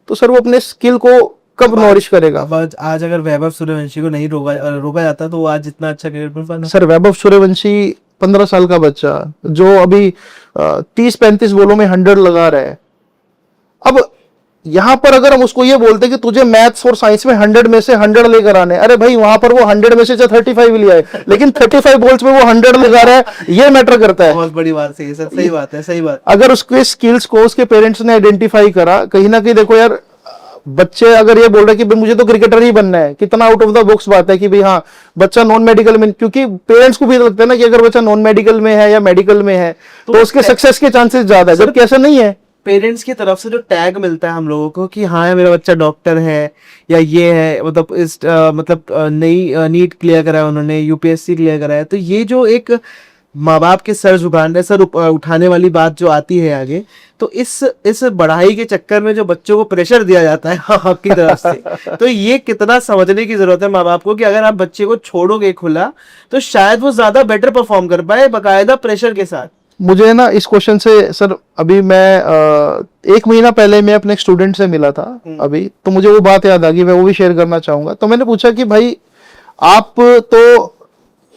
तो सर वो अपने स्किल को कब नॉरिश करेगा। अब आज अगर वैभव सूर्यवंशी को नहीं रोका जाता तो वो आज इतना अच्छा क्रिकेटर बना। सर वैभव सूर्यवंशी 15 साल का बच्चा जो अभी 30-35 बॉलों में 100 लगा रहा है, अब यहां पर अगर हम उसको ये बोलते कि तुझे मैथ्स और साइंस में 100 में से 100 लेकर आने, अरे भाई वहां पर वो 100 में से 35 ले आए, लेकिन 35 बॉल्स में वो 100 लगा रहा है, ये मैटर करता है। बहुत बड़ी बात है सर, सही बात है, सही बात। अगर उसके स्किल्स को उसके पेरेंट्स ने आइडेंटिफाई करा, कहीं ना कहीं देखो यार, बच्चे अगर ये बोल रहे कि भाई मुझे तो क्रिकेटर ही बनना है, कितना आउट ऑफ द बॉक्स बात है कि भाई हाँ बच्चा नॉन मेडिकल में, क्योंकि पेरेंट्स को भी लगता है ना कि अगर बच्चा नॉन मेडिकल में है या मेडिकल में है तो उसके सक्सेस के चांसेस ज्यादा है, जबकि ऐसा नहीं है। पेरेंट्स की तरफ से जो टैग मिलता है हम लोगों को कि हाँ मेरा बच्चा डॉक्टर है या ये है, मतलब इस नई नीट क्लियर करा है उन्होंने, यूपीएससी क्लियर करा है, तो ये जो एक माँ बाप के सर झुकाने सर उठाने वाली बात जो आती है आगे, तो इस बढ़ाई के चक्कर में जो बच्चों को प्रेशर दिया जाता है आपकी तरफ से, तो ये कितना समझने की जरूरत है माँ बाप को कि अगर आप बच्चे को छोड़ोगे खुला तो शायद वो ज्यादा बेटर परफॉर्म कर पाए बकायदा प्रेशर के साथ। मुझे ना इस क्वेश्चन से सर, अभी मैं 1 महीना पहले मैं अपने स्टूडेंट से मिला था अभी, तो मुझे वो बात याद आ गई, मैं वो भी शेयर करना चाहूंगा। तो मैंने पूछा कि भाई आप तो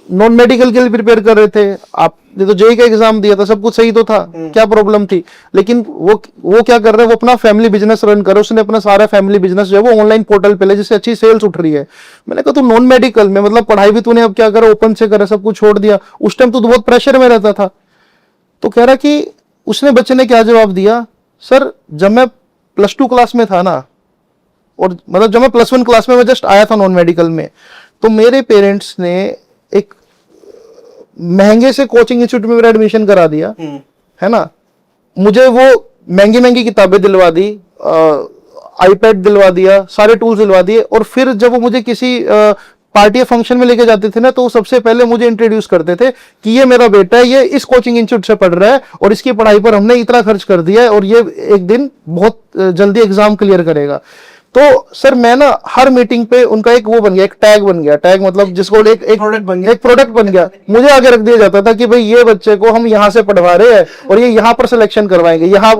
नॉन मेडिकल के लिए प्रिपेयर कर रहे थे, आपने तो जेईई का एग्जाम दिया था, सब कुछ सही तो था, क्या प्रॉब्लम थी, लेकिन वो क्या कर रहे हैं, वो अपना फैमिली बिजनेस रन कर रहे हैं, उसने अपना सारा फैमिली बिजनेस जो है वो ऑनलाइन पोर्टल पे ले, जिससे अच्छी सेल्स उठ रही है। मैंने कहा तू नॉन मेडिकल में, मतलब पढ़ाई भी तूने अब क्या करा, ओपन से करा, सब कुछ छोड़ दिया, उस टाइम तो बहुत प्रेशर में रहता था। तो कह रहा कि उसने बच्चे ने क्या जवाब दिया, सर जब मैं +2 क्लास में था ना, और मतलब जब मैं +1 क्लास में मैं जस्ट आया था नॉन मेडिकल में, तो मेरे पेरेंट्स ने एक महंगे से कोचिंग इंस्टीट्यूट में मेरा एडमिशन करा दिया, है ना, मुझे वो महंगी महंगी किताबें दिलवा दी, आईपैड दिलवा दिया, सारे टूल्स दिलवा दिए, और फिर जब वो मुझे किसी पार्टी या फंक्शन में लेके जाते थे ना, तो सबसे पहले मुझे इंट्रोड्यूस करते थे कि ये मेरा बेटा है, ये इस कोचिंग इंस्टीट्यूट से पढ़ रहा है और इसकी पढ़ाई पर हमने इतना खर्च कर दिया है और ये एक दिन बहुत जल्दी एग्जाम क्लियर करेगा। तो सर मैं ना हर मीटिंग पे उनका एक वो बन गया, एक टैग बन गया, टैग मतलब जिसको एक प्रोडक्ट बन गया, मुझे आगे रख दिया जाता था कि भाई ये बच्चे को हम यहाँ से पढ़वा रहे हैं और ये यहाँ पर सिलेक्शन करवाएंगे यहाँ।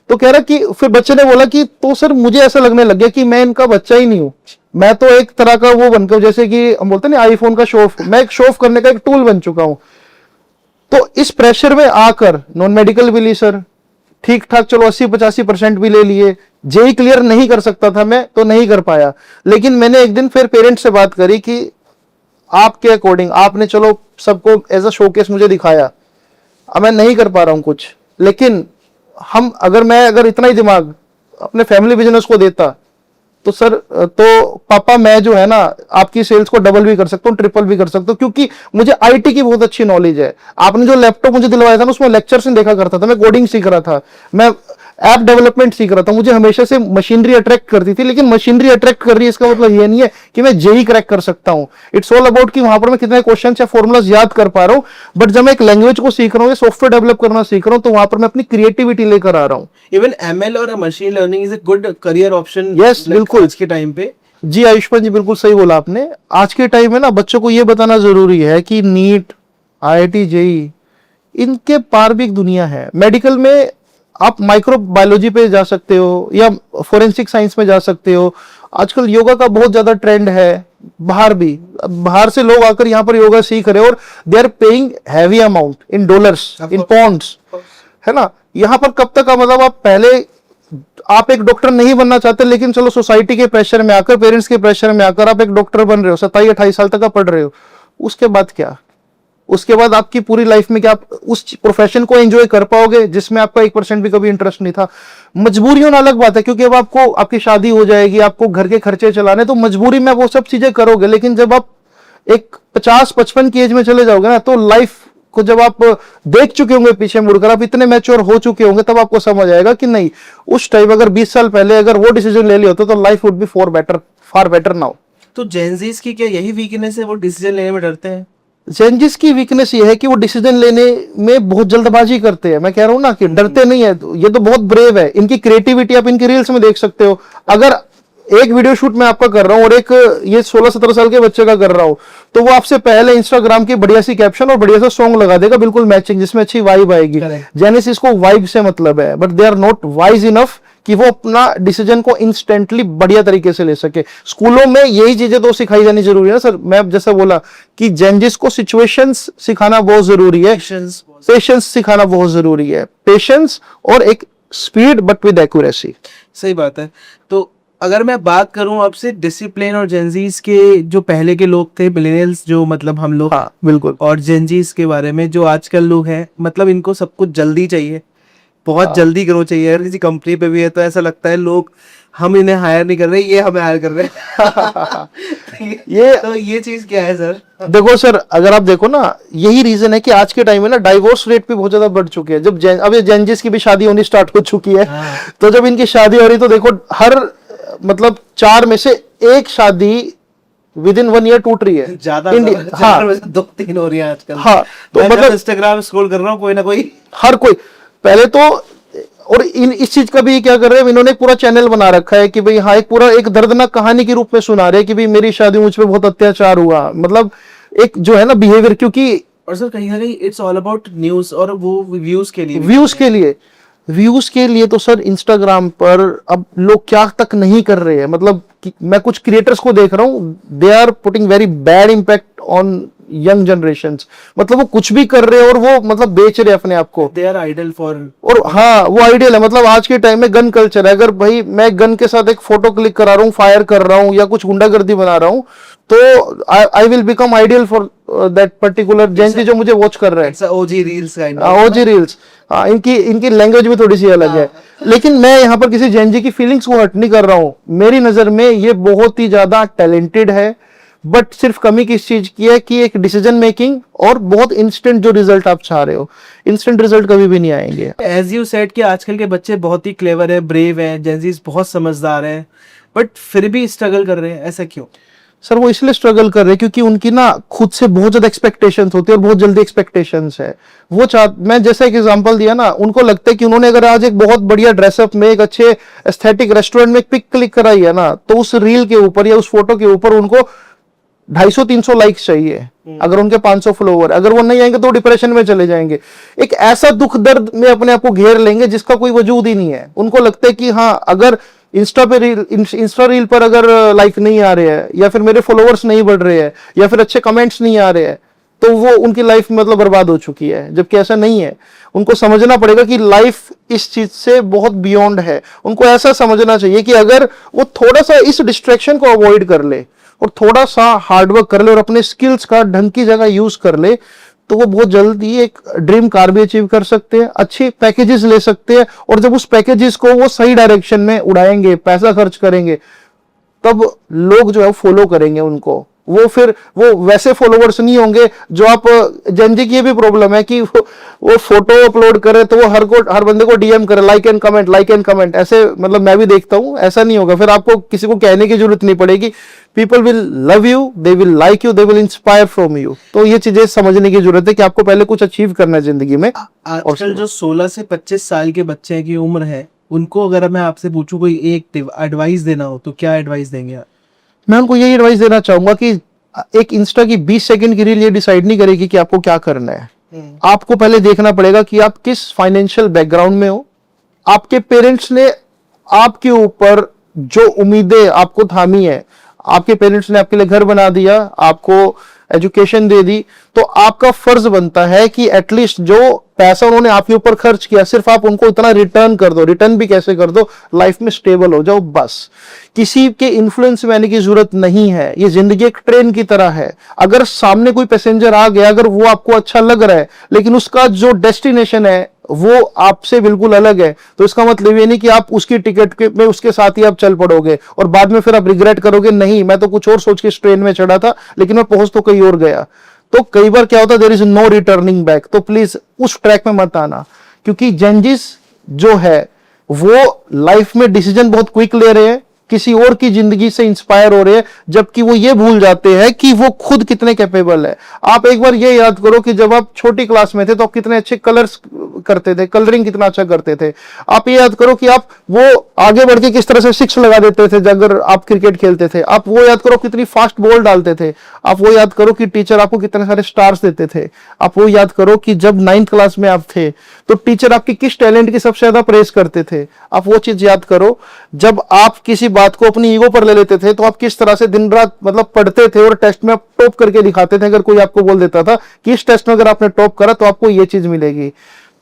तो कह रहा कि फिर बच्चे ने बोला कि तो सर मुझे ऐसा लगने लग गया कि मैं इनका बच्चा ही नहीं हूँ, मैं तो एक तरह का वो बनकर, जैसे कि हम बोलते हैं ना आईफोन का शो ऑफ, मैं एक शो ऑफ करने का एक टूल बन चुका हूँ। तो इस प्रेशर में आकर नॉन मेडिकल भी ली सर, ठीक ठाक चलो 80-85% भी ले लिए, जेई क्लियर नहीं कर सकता था मैं तो नहीं कर पाया, लेकिन मैंने एक दिन फिर पेरेंट्स से बात करी कि आपके अकॉर्डिंग आपने चलो सबको एज अ शोकेस मुझे दिखाया, अब मैं नहीं कर पा रहा हूं कुछ, लेकिन अगर इतना ही दिमाग अपने फैमिली बिजनेस को देता तो सर, तो पापा मैं जो है ना आपकी सेल्स को डबल भी कर सकता हूँ, ट्रिपल भी कर सकता हूँ, क्योंकि मुझे आईटी की बहुत अच्छी नॉलेज है। आपने जो लैपटॉप मुझे दिलवाया था ना, उसमें लेक्चर्स नहीं देखा करता था, मैं कोडिंग सीख रहा था, मैं ऐप डेवलपमेंट सीख रहा था। मुझे हमेशा से मशीनरी अट्रैक्ट करती थी, लेकिन मशीनरी अट्रैक्ट कर रही है इसका मतलब ये नहीं है कि मैं जेई क्रैक कर सकता हूँ। इट्स ऑल अबाउट कि वहां पर मैं कितने क्वेश्चन या फॉर्मुलाज याद कर पा रहा हूँ। बट जब मैं एक लैंग्वेज को सीख रहा हूँ या सॉफ्टवेयर डेवलप करना सीख रहा हूँ, तो वहां पर मैं अपनी क्रिएटिविटी लेकर आ रहा हूँ। इवन एमएल और machine learning is a good career option. Yes, बिल्कुल। आज के टाइम पे। जी आयुष्मान जी, बिल्कुल सही बोला आपने। आज के टाइम में ना बच्चों को ये बताना जरूरी है कि नीट, आईआईटी, जेई, इनके पार भी एक दुनिया है। मेडिकल में आप माइक्रोबायोलॉजी पे जा सकते हो या फोरेंसिक साइंस में जा सकते हो। आजकल योगा का बहुत ज्यादा ट्रेंड है, बाहर भी, बाहर से लोग आकर यहाँ पर योगा सीख रहे हैं और they are paying heavy amount in dollars, in pounds, है ना। यहाँ पर कब तक मतलब आप पहले आप एक डॉक्टर नहीं बनना चाहते, लेकिन चलो सोसाइटी के प्रेशर में आकर, पेरेंट्स के प्रेशर में आकर आप एक डॉक्टर बन रहे हो, 27-28 साल तक आप पढ़ रहे हो। उसके बाद क्या? उसके बाद आपकी पूरी लाइफ में क्या आप उस प्रोफेशन को एंजॉय कर पाओगे जिसमें आपका 1% भी कभी इंटरेस्ट नहीं था? मजबूरी होना अलग बात है, क्योंकि अब आपको आपकी शादी हो जाएगी, आपको घर के खर्चे चलाने, तो मजबूरी में वो सब चीजें करोगे। लेकिन जब आप एक 50-55 की एज में चले जाओगे ना, तो लाइफ को जब आप देख चुके होंगे पीछे मुड़कर, आप इतने मैच्योर हो चुके होंगे, तब आपको समझ आएगा कि नहीं, उस टाइम अगर 20 साल पहले अगर वो डिसीजन ले लिया होता तो life would be far better now. तो जेनजीज की क्या यही वीकनेस है, वो डिसीजन लेने में डरते हैं? जेनजिस की वीकनेस ये है कि वो डिसीजन लेने में बहुत जल्दबाजी करते हैं। मैं कह रहा हूं ना कि डरते नहीं है, ये तो बहुत ब्रेव है। इनकी क्रिएटिविटी आप इनकी रील्स में देख सकते हो। अगर एक वीडियो शूट मैं आपका कर रहा हूं और एक ये 16-17 साल के बच्चे का कर रहा हूं, तो वो आपसे पहले इंस्टाग्राम की बढ़िया सी कैप्शन और बढ़िया सा सॉन्ग लगा देगा, बिल्कुल मैचिंग, जिसमें अच्छी वाइब आएगी। जेनेसिस को वाइब से मतलब है, but they are not wise enough कि वो अपना डिसीजन को इंस्टेंटली बढ़िया तरीके से ले सके। स्कूलों में यही चीजें तो सिखाई जानी जरूरी है ना सर। मैं जैसा बोला कि जेनजिस को सिचुएशंस सिखाना बहुत जरूरी है, पेशेंस सिखाना बहुत जरूरी है, पेशेंस और एक स्पीड बट विद एक्यूरेसी। सही बात है। तो अगर मैं बात करूं आपसे डिसिप्लिन और जेनजीज के, जो पहले के लोग थे मिलेनियल्स, जो मतलब हम लोग, हाँ बिल्कुल, और जेनजीज के बारे में, जो आजकल लोग हैं, मतलब इनको सब कुछ जल्दी चाहिए, बहुत जल्दी करो चाहिए। अगर किसी कंपनी पे भी है तो ऐसा लगता है लोग, हम इन्हें हायर नहीं कर रहे, ये हमें हायर कर रहे हैं। ये चीज क्या है सर? देखो सर, अगर आप देखो ना, यही रीजन है कि आज के टाइम में ना डाइवोर्स रेट भी बहुत ज्यादा बढ़ चुके हैं। जब अब ये जेनजिस की भी शादी होनी स्टार्ट हो चुकी है, तो जब इनकी शादी हो रही, तो देखो हर मतलब 4 में से 1 शादी विद इन 1 ईयर टूट रही है। ज्यादा हाँ, 2-3 हो रही है आजकल। हाँ, तो मतलब इंस्टाग्राम स्क्रॉल कर रहा हूँ, कोई ना कोई, हर कोई पहले तो, और इस चीज का भी क्या कर रहे हैं, इन्होंने पूरा चैनल बना रखा है कि भाई हाँ, एक पूरा एक दर्दनाक कहानी के रूप में सुना रहे हैं कि भाई मेरी शादी, मुझ पे बहुत अत्याचार हुआ, मतलब एक जो है ना बिहेवियर। क्योंकि और सर कहीं ना कहीं इट्स ऑल अबाउट न्यूज, और वो व्यूज के लिए, व्यूज के लिए तो सर इंस्टाग्राम पर अब लोग क्या तक नहीं कर रहे हैं। मतलब मैं कुछ क्रिएटर्स को देख रहा हूँ, they are putting very bad impact on young generations. मतलब वो कुछ भी कर रहे हैं और वो मतलब बेच रहे हैं अपने आप को, दे आर आइडल फॉर। और हाँ, वो आइडियल है। मतलब आज के टाइम में गन कल्चर है। अगर भाई मैं गन के साथ एक फोटो क्लिक करा रहा हूँ, फायर कर रहा हूँ या कुछ गुंडागर्दी बना रहा हूँ, तो I will become ideal for that particular agency जो मुझे वॉच कर रहा है। OG reels kind of, OG reels. हाँ, इनकी लैंग्वेज भी थोड़ी सी अलग है। लेकिन मैं यहाँ पर किसी जेंजी की फीलिंग्स को हर्ट नहीं कर रहा हूँ। मेरी नजर में ये बहुत ही ज्यादा टैलेंटेड है, बट सिर्फ कमी किस चीज की है कि एक डिसीजन मेकिंग और बहुत इंस्टेंट जो रिजल्ट आप चाह रहे हो, इंस्टेंट रिजल्ट कभी भी नहीं आएंगे। एज यू सेड कि आजकल के बच्चे बहुत ही क्लेवर है, ब्रेव है, जेंजीज बहुत समझदार है, बट फिर भी स्ट्रगल कर रहे हैं, ऐसा क्यों? सर वो इसलिए स्ट्रगल कर रहे हैं क्योंकि उनकी ना खुद से बहुत ज्यादा एक्सपेक्टेशंस होती है और बहुत जल्दी एक्सपेक्टेशंस है। मैं जैसा एक एग्जांपल दिया ना, उनको लगता है कि उन्होंने अगर आज एक बहुत बढ़िया ड्रेसअप में एक अच्छे एस्थेटिक रेस्टोरेंट में एक पिक क्लिक कराई है ना, तो उस रील के ऊपर या उस फोटो के ऊपर उनको 250-300 लाइक्स चाहिए। अगर उनके 500 फॉलोवर, अगर वो नहीं आएंगे तो डिप्रेशन में चले जाएंगे। एक ऐसा दुख दर्द में अपने आप को घेर लेंगे जिसका कोई वजूद ही नहीं है। उनको लगता है कि हाँ, अगर इंस्टा रील पर अगर लाइक नहीं आ रहे हैं, या फिर मेरे फॉलोअर्स नहीं बढ़ रहे हैं, या फिर अच्छे कमेंट्स नहीं आ रहे हैं, तो वो उनकी लाइफ मतलब बर्बाद हो चुकी है। जबकि ऐसा नहीं है। उनको समझना पड़ेगा कि लाइफ इस चीज से बहुत बियॉन्ड है। उनको ऐसा समझना चाहिए कि अगर वो थोड़ा सा इस डिस्ट्रैक्शन को अवॉइड कर ले और थोड़ा सा हार्डवर्क कर ले और अपने स्किल्स का ढंग की जगह यूज कर ले, तो वो बहुत जल्दी एक ड्रीम कार भी अचीव कर सकते हैं, अच्छे पैकेजेस ले सकते हैं, और जब उस पैकेजेस को वो सही डायरेक्शन में उड़ाएंगे, पैसा खर्च करेंगे, तब लोग जो है फॉलो करेंगे उनको। वो वैसे फॉलोवर्स नहीं होंगे जो आप जनजी की ये भी प्रॉब्लम है कि वो फोटो अपलोड करे तो वो हर बंदे को डीएम करे, लाइक एंड कमेंट, ऐसे मतलब मैं भी देखता हूं, ऐसा नहीं होगा। फिर आपको किसी को कहने की जरूरत नहीं पड़ेगी, people will love you, they will like you, they will inspire from you. तो ये चीजें समझने की जरूरत है कि आपको पहले कुछ अचीव करना है जिंदगी में। आजकल जो 16 से 25 साल के बच्चे की उम्र है, उनको अगर मैं आपसे पूछूं कोई एक एडवाइस देना हो तो क्या एडवाइस देंगे आप? मैं उनको यही एडवाइस देना चाहूंगा कि एक इंस्टा की 20 सेकंड की रील ये डिसाइड नहीं करेगी कि आपको क्या करना है। आपको पहले देखना पड़ेगा कि आप किस फाइनेंशियल बैकग्राउंड में हो, आपके पेरेंट्स ने आपके ऊपर जो उम्मीदें आपको थामी है, आपके पेरेंट्स ने आपके लिए घर बना दिया, आपको एजुकेशन दे दी, तो आपका फर्ज बनता है कि एटलीस्ट जो पैसा उन्होंने आपके ऊपर खर्च किया, सिर्फ आप उनको इतना रिटर्न कर दो। रिटर्न भी कैसे कर दो? लाइफ में स्टेबल हो जाओ बस। किसी के इन्फ्लुएंस में आने की जरूरत नहीं है। ये जिंदगी एक ट्रेन की तरह है। अगर सामने कोई पैसेंजर आ गया, अगर वो आपको अच्छा लग रहा है, लेकिन उसका जो डेस्टिनेशन है वो आपसे बिल्कुल अलग है, तो इसका मतलब ये नहीं कि आप उसकी टिकट में उसके साथ ही आप चल पड़ोगे और बाद में फिर आप रिग्रेट करोगे, नहीं मैं तो कुछ और सोच के इस ट्रेन में चढ़ा था लेकिन मैं पहुंच तो कहीं और गया। तो कई बार क्या होता है, there is no returning back. तो प्लीज उस ट्रैक में मत आना, क्योंकि जेंजिस जो है वो लाइफ में डिसीजन बहुत क्विक ले रहे हैं, किसी और की जिंदगी से इंस्पायर हो रहे हैं, जबकि वो ये भूल जाते हैं कि वो खुद कितने कैपेबल है। आप एक बार ये याद करो कि जब आप छोटी क्लास में थे तो आप कितने अच्छे कलर्स करते थे, कलरिंग कितना अच्छा करते थे। आप ये याद करो कि आप वो आगे बढ़ के किस तरह से सिक्स लगा देते थे अगर आप क्रिकेट खेलते थे। आप वो याद करो कितनी फास्ट बॉल डालते थे। आप वो याद करो कि टीचर आपको कितने सारे स्टार्स देते थे। आप वो याद करो कि जब 9th क्लास में आप थे तो टीचर आपकी किस टैलेंट की सबसे ज्यादा प्रेस करते थे। आप वो चीज याद करो जब आप किसी बात को अपनी ईगो पर ले लेते थे तो आप किस तरह से दिन रात मतलब पढ़ते थे और टेस्ट में आप टॉप करके दिखाते थे। अगर कोई आपको बोल देता था कि इस टेस्ट में अगर आपने टॉप करा तो आपको ये चीज मिलेगी,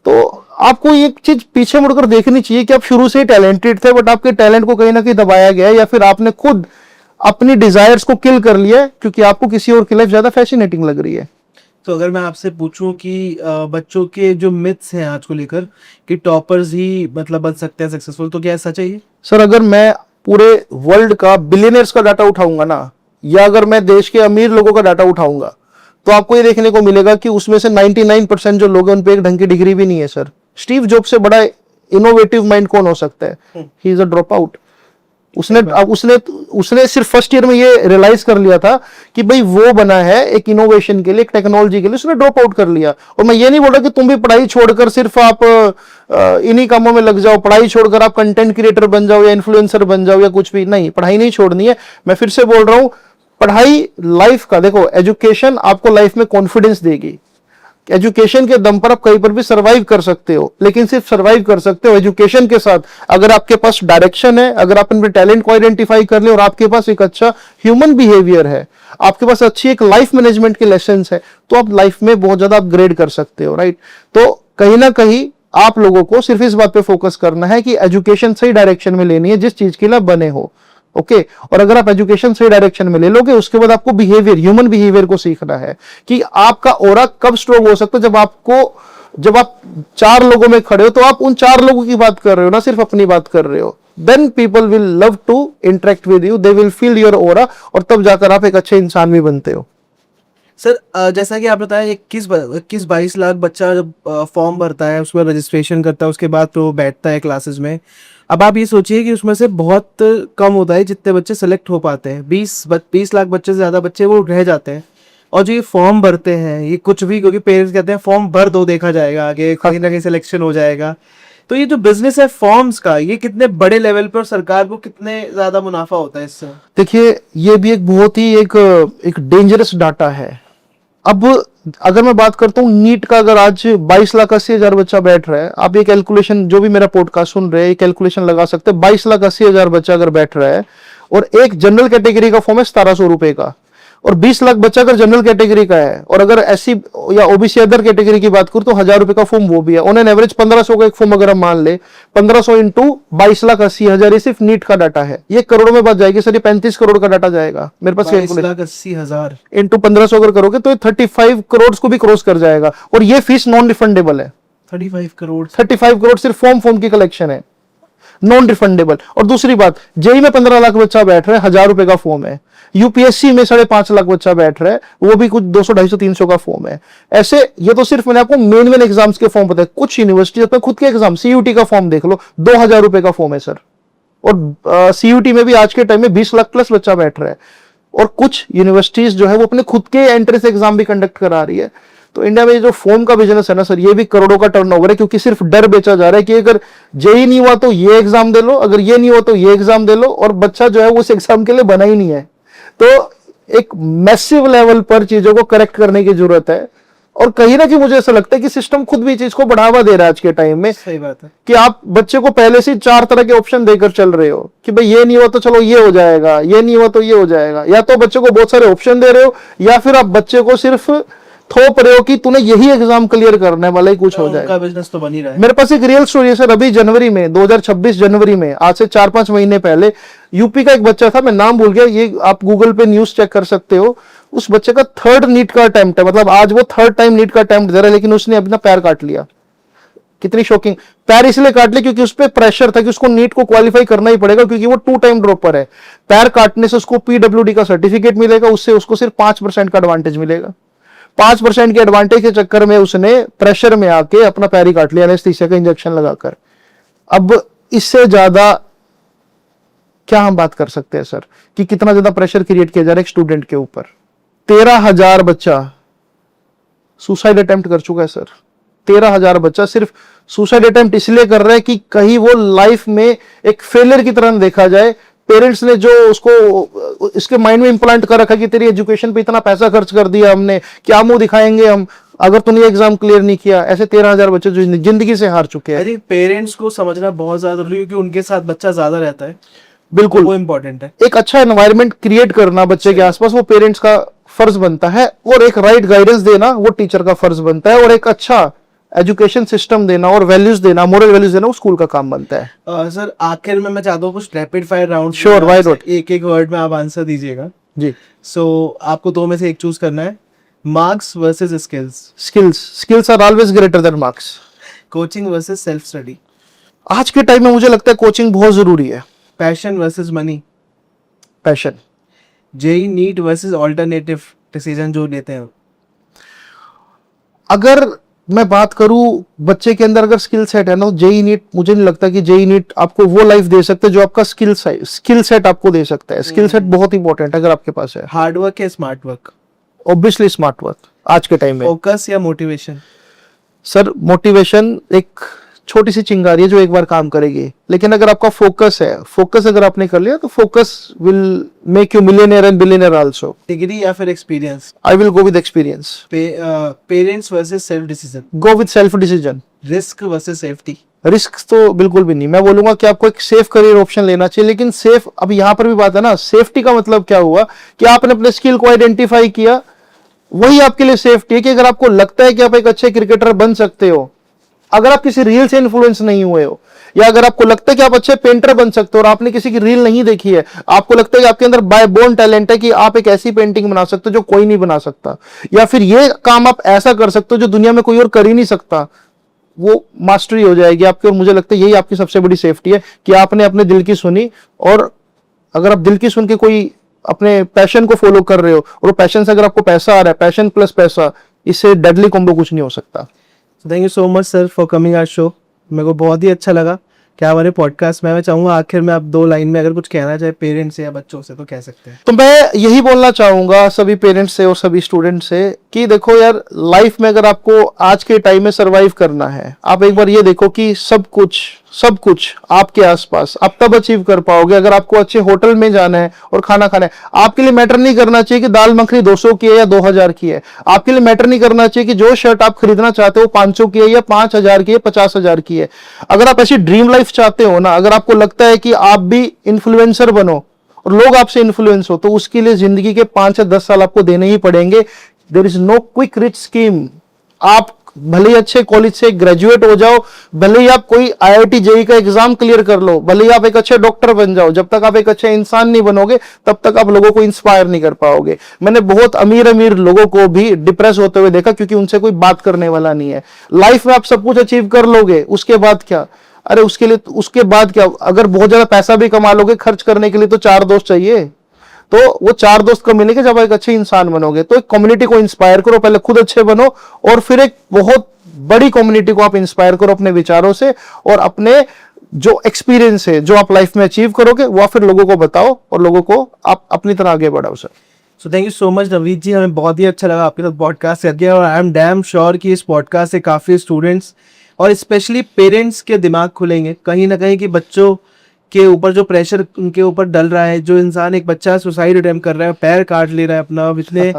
तो आपको एक चीज पीछे मुड़कर देखनी चाहिए कि आप शुरू से ही टैलेंटेड थे, बट आपके टैलेंट को कहीं ना कहीं दबाया गया है, या फिर आपने खुद अपनी डिजायर्स को किल कर लिया क्योंकि आपको किसी और की लाइफ ज्यादा फैसिनेटिंग लग रही है। तो अगर मैं आपसे पूछूं कि बच्चों के जो मिथ्स हैं आज को लेकर कि टॉपर्स ही मतलब बन सकते हैं सक्सेसफुल, तो क्या ऐसा चाहिए? सर, अगर मैं पूरे वर्ल्ड का बिलियनर्स का डाटा उठाऊंगा ना, या अगर मैं देश के अमीर लोगों का डाटा उठाऊंगा, तो आपको ये देखने को मिलेगा कि उसमें से 99% जो लोग हैं उन पे एक ढंग की डिग्री भी नहीं है। सर, स्टीव जॉब से बड़ा इनोवेटिव माइंड कौन हो सकता है? He is a drop out. उसने सिर्फ फर्स्ट ईयर में ये रियलाइज कर लिया था कि भाई वो बना है एक इनोवेशन के लिए, एक टेक्नोलॉजी के लिए, उसने ड्रॉप आउट कर लिया। और मैं ये नहीं बोल रहा कि तुम भी पढ़ाई छोड़कर सिर्फ आप इन्हीं कामों में लग जाओ, पढ़ाई छोड़कर आप कंटेंट क्रिएटर बन जाओ या इन्फ्लुएंसर बन जाओ या कुछ भी नहीं। पढ़ाई नहीं छोड़नी है। मैं फिर से बोल रहा हूं, पढ़ाई लाइफ का, देखो एजुकेशन आपको लाइफ में कॉन्फिडेंस देगी। एजुकेशन के दम पर आप कहीं पर भी सरवाइव कर सकते हो, लेकिन सिर्फ सरवाइव कर सकते हो एजुकेशन के साथ अगर आपके पास डायरेक्शन है, अगर आप अपने टैलेंट को आइडेंटिफाई कर ले और आपके पास एक अच्छा ह्यूमन बिहेवियर है, आपके पास अच्छी एक लाइफ मैनेजमेंट के लेसन्स है, तो आप लाइफ में बहुत ज्यादा अपग्रेड कर सकते हो। राइट? तो कहीं ना कहीं आप लोगों को सिर्फ इस बात पे फोकस करना है कि एजुकेशन सही डायरेक्शन में लेनी है जिस चीज के लिए आप बने हो। ओके और अगर आप एजुकेशन सही डायरेक्शन में ले लोगे, उसके बाद आपको बिहेवियर, ह्यूमन बिहेवियर को सीखना है कि आपका ऑरा कब स्ट्रोंग हो सकता है। जब आप 4 लोगों में खड़े हो तो आप उन 4 लोगों की बात कर रहे हो, ना सिर्फ अपनी बात कर रहे हो। Then people will love to interact with you, they will feel your aura, और तब जाकर आप एक अच्छे इंसान भी बनते हो। सर, जैसा कि आप बताया 21-22 लाख बच्चा जब फॉर्म भरता है, उसमें रजिस्ट्रेशन करता है, उसके बाद तो वो बैठता है क्लासेस में। अब आप ये सोचिए कि उसमें से बहुत कम होता है जितने बच्चे सेलेक्ट हो पाते हैं। 20 लाख बच्चे से ज़्यादा बच्चे वो रह जाते हैं। और जो ये फॉर्म भरते हैं ये कुछ भी, क्योंकि पेरेंट्स कहते हैं फॉर्म भर दो, देखा जाएगा आगे कहीं ना कहीं सिलेक्शन हो जाएगा। तो ये जो बिजनेस है फॉर्म्स का, ये कितने बड़े लेवल पर सरकार को कितने ज़्यादा मुनाफा होता है इससे? देखिए, ये भी एक बहुत ही एक डेंजरस डाटा है। अब अगर मैं बात करता हूँ नीट का, अगर आज 22,80,000 बच्चा बैठ रहा है, आप ये कैलकुलेशन, जो भी मेरा पॉडकास्ट सुन रहे हैं, ये कैलकुलेशन लगा सकते हैं। 22,80,000 बच्चा अगर बैठ रहा है और एक जनरल कैटेगरी का फॉर्म है 1700 रुपए का, और 20 लाख बच्चा अगर जनरल कैटेगरी का है, और अगर एससी या ओबीसी अदर कैटेगरी की बात करूं तो 1000 रुपए का फॉर्म वो भी है। ऑन एन एवरेज 1500 का एक फॉर्म अगर हम मान ले, 1500 इंटू 22,80,000, ये सिर्फ नीट का डाटा है। ये करोड़ों में बात जाएगी सर, ये 35 करोड़ का डाटा जाएगा मेरे पास। 22,80,000 इंटू 1500 अगर करोगे तो ये 35 करोड़ को भी क्रॉस कर जाएगा, और ये फीस नॉन रिफंडेबल है। 35 करोड़ 35 करोड़ सिर्फ फॉर्म की कलेक्शन है, नॉन रिफंडेबल। और दूसरी बात, जेई में 15 लाख बच्चा बैठ रहा है, 1000 रुपए का फॉर्म है। यूपीएससी में 5.5 लाख बच्चा बैठ रहा है, वो भी कुछ 200, 250, 300 का फॉर्म है। ऐसे ये तो सिर्फ मैंने आपको मेन एग्जाम्स के फॉर्म बताए। कुछ यूनिवर्सिटी अपने खुद के एग्जाम, सीयूटी का फॉर्म देख लो, 2000 रुपए का फॉर्म है सर। और सीयूटी में भी आज के टाइम में 20 लाख प्लस बच्चा बैठ रहा है। और कुछ यूनिवर्सिटीज जो है वो अपने खुद के एंट्रेंस एग्जाम भी कंडक्ट करा रही है। तो इंडिया में ये जो फॉर्म का बिजनेस है ना सर, ये भी करोड़ों का टर्नओवर है, क्योंकि सिर्फ डर बेचा जा रहा है कि अगर जेई नहीं हुआ तो ये एग्जाम दे लो, अगर ये नहीं हुआ तो ये एग्जाम दे लो, और बच्चा जो है वो उस एग्जाम के लिए बना ही नहीं है। तो एक मैसिव लेवल पर चीजों को करेक्ट करने की जरूरत है। और कहीं ना कहीं मुझे ऐसा लगता है कि सिस्टम खुद भी चीज को बढ़ावा दे रहा है आज के टाइम में। सही बात है कि आप बच्चे को पहले से 4 तरह के ऑप्शन देकर चल रहे हो कि भाई ये नहीं हुआ तो चलो ये हो जाएगा, ये नहीं हुआ तो ये हो जाएगा। या तो बच्चे को बहुत सारे ऑप्शन दे रहे हो, या फिर आप बच्चे को सिर्फ थोप रहे हो कि तूने यही एग्जाम क्लियर करने वाला ही कुछ हो जाएगा। बिजनेस तो बन ही रहा है। मेरे पास एक रियल स्टोरी है सर। अभी जनवरी में 2026 जनवरी में, आज से 4-5 महीने पहले, यूपी का एक बच्चा था, मैं नाम भूल गया, ये आप गूगल पे न्यूज चेक कर सकते हो। उस बच्चे का 3rd नीट का अटेम्प्ट है, मतलब आज वो 3rd टाइम नीट का अटेम्प्ट दे रहा है, लेकिन उसने अपना पैर काट लिया। कितनी शॉकिंग। पैर इसलिए काट लिया क्योंकि उस पर प्रेशर था कि उसको नीट को क्वालिफाई करना ही पड़ेगा, क्योंकि वो 2 टाइम ड्रॉपर है। पैर काटने से उसको पीडब्ल्यूडी का सर्टिफिकेट मिलेगा, उससे उसको सिर्फ 5% का एडवांटेज मिलेगा। 5% के एडवांटेज के चक्कर में उसने प्रेशर में आके अपना पैर ही काट लिया, एनेस्थीसिया का इंजेक्शन लगाकर। अब इससे ज्यादा क्या हम बात कर सकते हैं सर, कि कितना ज्यादा प्रेशर क्रिएट किया जा रहा है एक स्टूडेंट के ऊपर। 13,000 बच्चा सुसाइड अटेम्प्ट कर चुका है सर। 13,000 बच्चा सिर्फ सुसाइड अटेम्प्ट इसलिए कर रहा है कि कहीं वो लाइफ में एक फेलियर की तरह देखा जाए। पेरेंट्स ने जो उसको इसके माइंड में इंप्लांट कर रखा कि तेरी एजुकेशन पे इतना पैसा खर्च कर दिया हमने, क्या मुंह दिखाएंगे हम अगर तूने एग्जाम क्लियर नहीं किया। ऐसे 13,000 बच्चे जो जिंदगी से हार चुके हैं। अरे पेरेंट्स को समझना बहुत ज्यादा जरूरी है, क्योंकि उनके साथ बच्चा ज्यादा रहता है। बिल्कुल, वो इम्पोर्टेंट है। एक अच्छा एनवायरनमेंट क्रिएट करना बच्चे के आसपास, वो पेरेंट्स का फर्ज बनता है, और एक राइट गाइडेंस देना वो टीचर का फर्ज बनता है, और एक अच्छा एजुकेशन सिस्टम देना और वैल्यूज देना, मोरल वैल्यूज देना वो स्कूल का काम बनता है। सर आखिर में मैं चाहता हूँ कुछ rapid fire round. Sure, why not? एक वर्ड में आप आंसर दीजिएगा जी। सो आपको 2 में से एक चूज करना है। Marks versus skills, skills are always greater than marks. Coaching versus self study, आज के टाइम में मुझे लगता है कोचिंग बहुत जरूरी है। Passion versus money, passion. JEE NEET versus alternative decision जो लेते हैं। अगर मैं बात करूं बच्चे के अंदर अगर स्किल सेट है ना, जेई नीट, मुझे नहीं लगता कि जेई नीट आपको वो लाइफ दे सकते जो आपका स्किल सेट आपको दे सकता है। स्किल सेट बहुत इंपॉर्टेंट है अगर आपके पास है। हार्ड वर्क या smart work? Obviously smart work आज के टाइम में। फोकस या मोटिवेशन? सर मोटिवेशन एक छोटी सी चिंगारी है जो एक बार काम करेगी, लेकिन अगर आपका फोकस है, फोकस अगर आपने कर लिया तो focus will make you millionaire and billionaire also. Degree या फिर experience? I will go with experience. Parents versus self decision? Go with self decision. Risk versus safety? Risk तो बिल्कुल भी नहीं। मैं बोलूंगा कि आपको एक सेफ करियर ऑप्शन लेना चाहिए, लेकिन सेफ, अब यहाँ पर भी बात है ना, सेफ्टी का मतलब क्या हुआ कि आपने अपने स्किल को आइडेंटिफाई किया, वही आपके लिए सेफ्टी है। कि अगर आपको लगता है कि आप एक अच्छे क्रिकेटर बन सकते हो, अगर आप किसी रील से इन्फ्लुएंस नहीं हुए हो, या अगर आपको लगता है कि आप अच्छे पेंटर बन सकते हो और आपने किसी की रील नहीं देखी है, आपको लगता है कि आपके अंदर बाय बोर्न टैलेंट है कि आप एक ऐसी पेंटिंग बना सकते हो जो कोई नहीं बना सकता, या फिर ये काम आप ऐसा कर सकते हो जो दुनिया में कोई और कर ही नहीं सकता, वो मास्टरी हो जाएगी आपकी। और मुझे लगता है यही आपकी सबसे बड़ी सेफ्टी है कि आपने अपने दिल की सुनी, और अगर आप दिल की सुन के कोई अपने पैशन को फॉलो कर रहे हो, और पैशन से अगर आपको पैसा आ रहा है, पैशन प्लस पैसा, इससे डेडली कॉम्बो कुछ नहीं हो सकता। Thank you so much sir for coming our show. मेरे को बहुत ही अच्छा लगा कि हमारे पॉडकास्ट में। मैं चाहूंगा आखिर में आप 2 लाइन में अगर कुछ कहना चाहे पेरेंट्स से या बच्चों से तो कह सकते हैं। तो मैं यही बोलना चाहूंगा सभी पेरेंट्स से और सभी स्टूडेंट्स से कि देखो यार, लाइफ में अगर आपको आज के टाइम में सरवाइव करना है, आप एक बार ये देखो कि सब कुछ आपके आसपास आप तब अचीव कर पाओगे अगर आपको अच्छे होटल में जाना है और खाना खाना है। आपके लिए मैटर नहीं करना चाहिए कि दाल मखनी 200 की है या 2000 की है। आपके लिए मैटर नहीं करना चाहिए कि जो शर्ट आप खरीदना चाहते हो 500 की है या 5000 की है, 50,000 की है। अगर आप ऐसी ड्रीम लाइफ चाहते हो ना, अगर आपको लगता है कि आप भी इन्फ्लुएंसर बनो और लोग आपसे इन्फ्लुएंस हो, तो उसके लिए जिंदगी के 5 या 10 साल आपको देने ही पड़ेंगे। There is no quick rich scheme. आप भले ही अच्छे कॉलेज से ग्रेजुएट हो जाओ, भले ही आप कोई IIT जेईई का एग्जाम क्लियर कर लो, भले ही आप एक अच्छे डॉक्टर बन जाओ, जब तक आप एक अच्छे इंसान नहीं बनोगे तब तक आप लोगों को इंस्पायर नहीं कर पाओगे। मैंने बहुत अमीर अमीर लोगों को भी डिप्रेस होते हुए देखा, क्योंकि उनसे कोई बात करने वाला नहीं है। लाइफ में आप सब कुछ अचीव कर लोगे, उसके बाद क्या? अरे उसके बाद क्या? अगर बहुत ज्यादा पैसा भी कमा लोगे, खर्च करने के लिए तो 4 दोस्त चाहिए। तो वो 4 दोस्त कब मिलेंगे? जब एक अच्छे इंसान बनोगे। तो एक कम्युनिटी को इंस्पायर करो, पहले खुद अच्छे बनो, और फिर एक बहुत बड़ी कम्युनिटी को आप इंस्पायर करो अपने विचारों से, और अपने जो एक्सपीरियंस है, जो आप लाइफ में अचीव करोगे, वो फिर लोगों को बताओ और लोगों को आप अपनी तरह आगे बढ़ाओ sir. So thank you so much Navneet ji, हमें बहुत ही अच्छा लगा आपके साथ पॉडकास्ट करके, और आई एम डैम श्योर कि इस पॉडकास्ट से काफ़ी स्टूडेंट्स और स्पेशली पेरेंट्स के दिमाग खुलेंगे कहीं ना कहीं, कि बच्चों के ऊपर जो प्रेशर उनके ऊपर डल रहा है, जो इंसान, एक बच्चा सुसाइड अटेम्प्ट कर रहा है, पैर काट ले रहा है अपना, इतने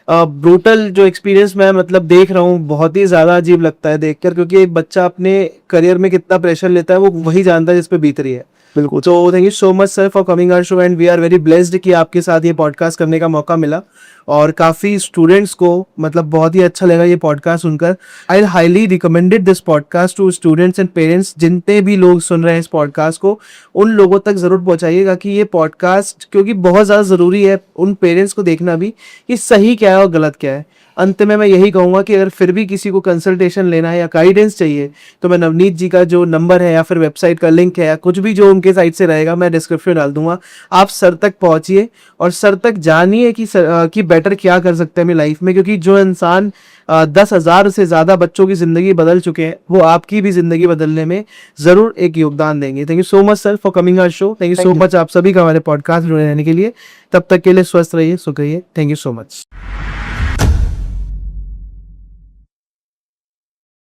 ब्रूटल जो एक्सपीरियंस मैं मतलब देख रहा हूँ, बहुत ही ज़्यादा अजीब लगता है देखकर, क्योंकि एक बच्चा अपने करियर में कितना प्रेशर लेता है वो वही जानता है जिस पे बीत रही है। बिल्कुल। तो thank you so much sir for coming our show, and we are very blessed कि आपके साथ ये पॉडकास्ट करने का मौका मिला, और काफ़ी स्टूडेंट्स को मतलब बहुत ही अच्छा लगा ये पॉडकास्ट सुनकर। I highly recommended this podcast to students and parents. जितने भी लोग सुन रहे हैं इस पॉडकास्ट को, उन लोगों तक ज़रूर पहुंचाइएगा कि ये पॉडकास्ट, क्योंकि बहुत ज़्यादा ज़रूरी है उन पेरेंट्स को देखना भी कि सही क्या है और गलत क्या है। अंत में मैं यही कहूँगा कि अगर फिर भी किसी को कंसल्टेशन लेना है या गाइडेंस चाहिए, तो मैं नवनीत जी का जो नंबर है या फिर वेबसाइट का लिंक है या कुछ भी जो उनके साइट से रहेगा, मैं डिस्क्रिप्शन डाल दूंगा। आप सर तक पहुंचिए और सर तक जानिए कि बेटर क्या कर सकते हैं अपनी लाइफ में, क्योंकि जो इंसान 10,000 से ज़्यादा बच्चों की ज़िंदगी बदल चुके हैं, वो आपकी भी ज़िंदगी बदलने में ज़रूर एक योगदान देंगे। Thank you so much sir for coming our show. Thank you so much आप सभी का हमारे पॉडकास्ट में जुड़े रहने के लिए। तब तक के लिए स्वस्थ रहिए, सुख रहिए। Thank you so much.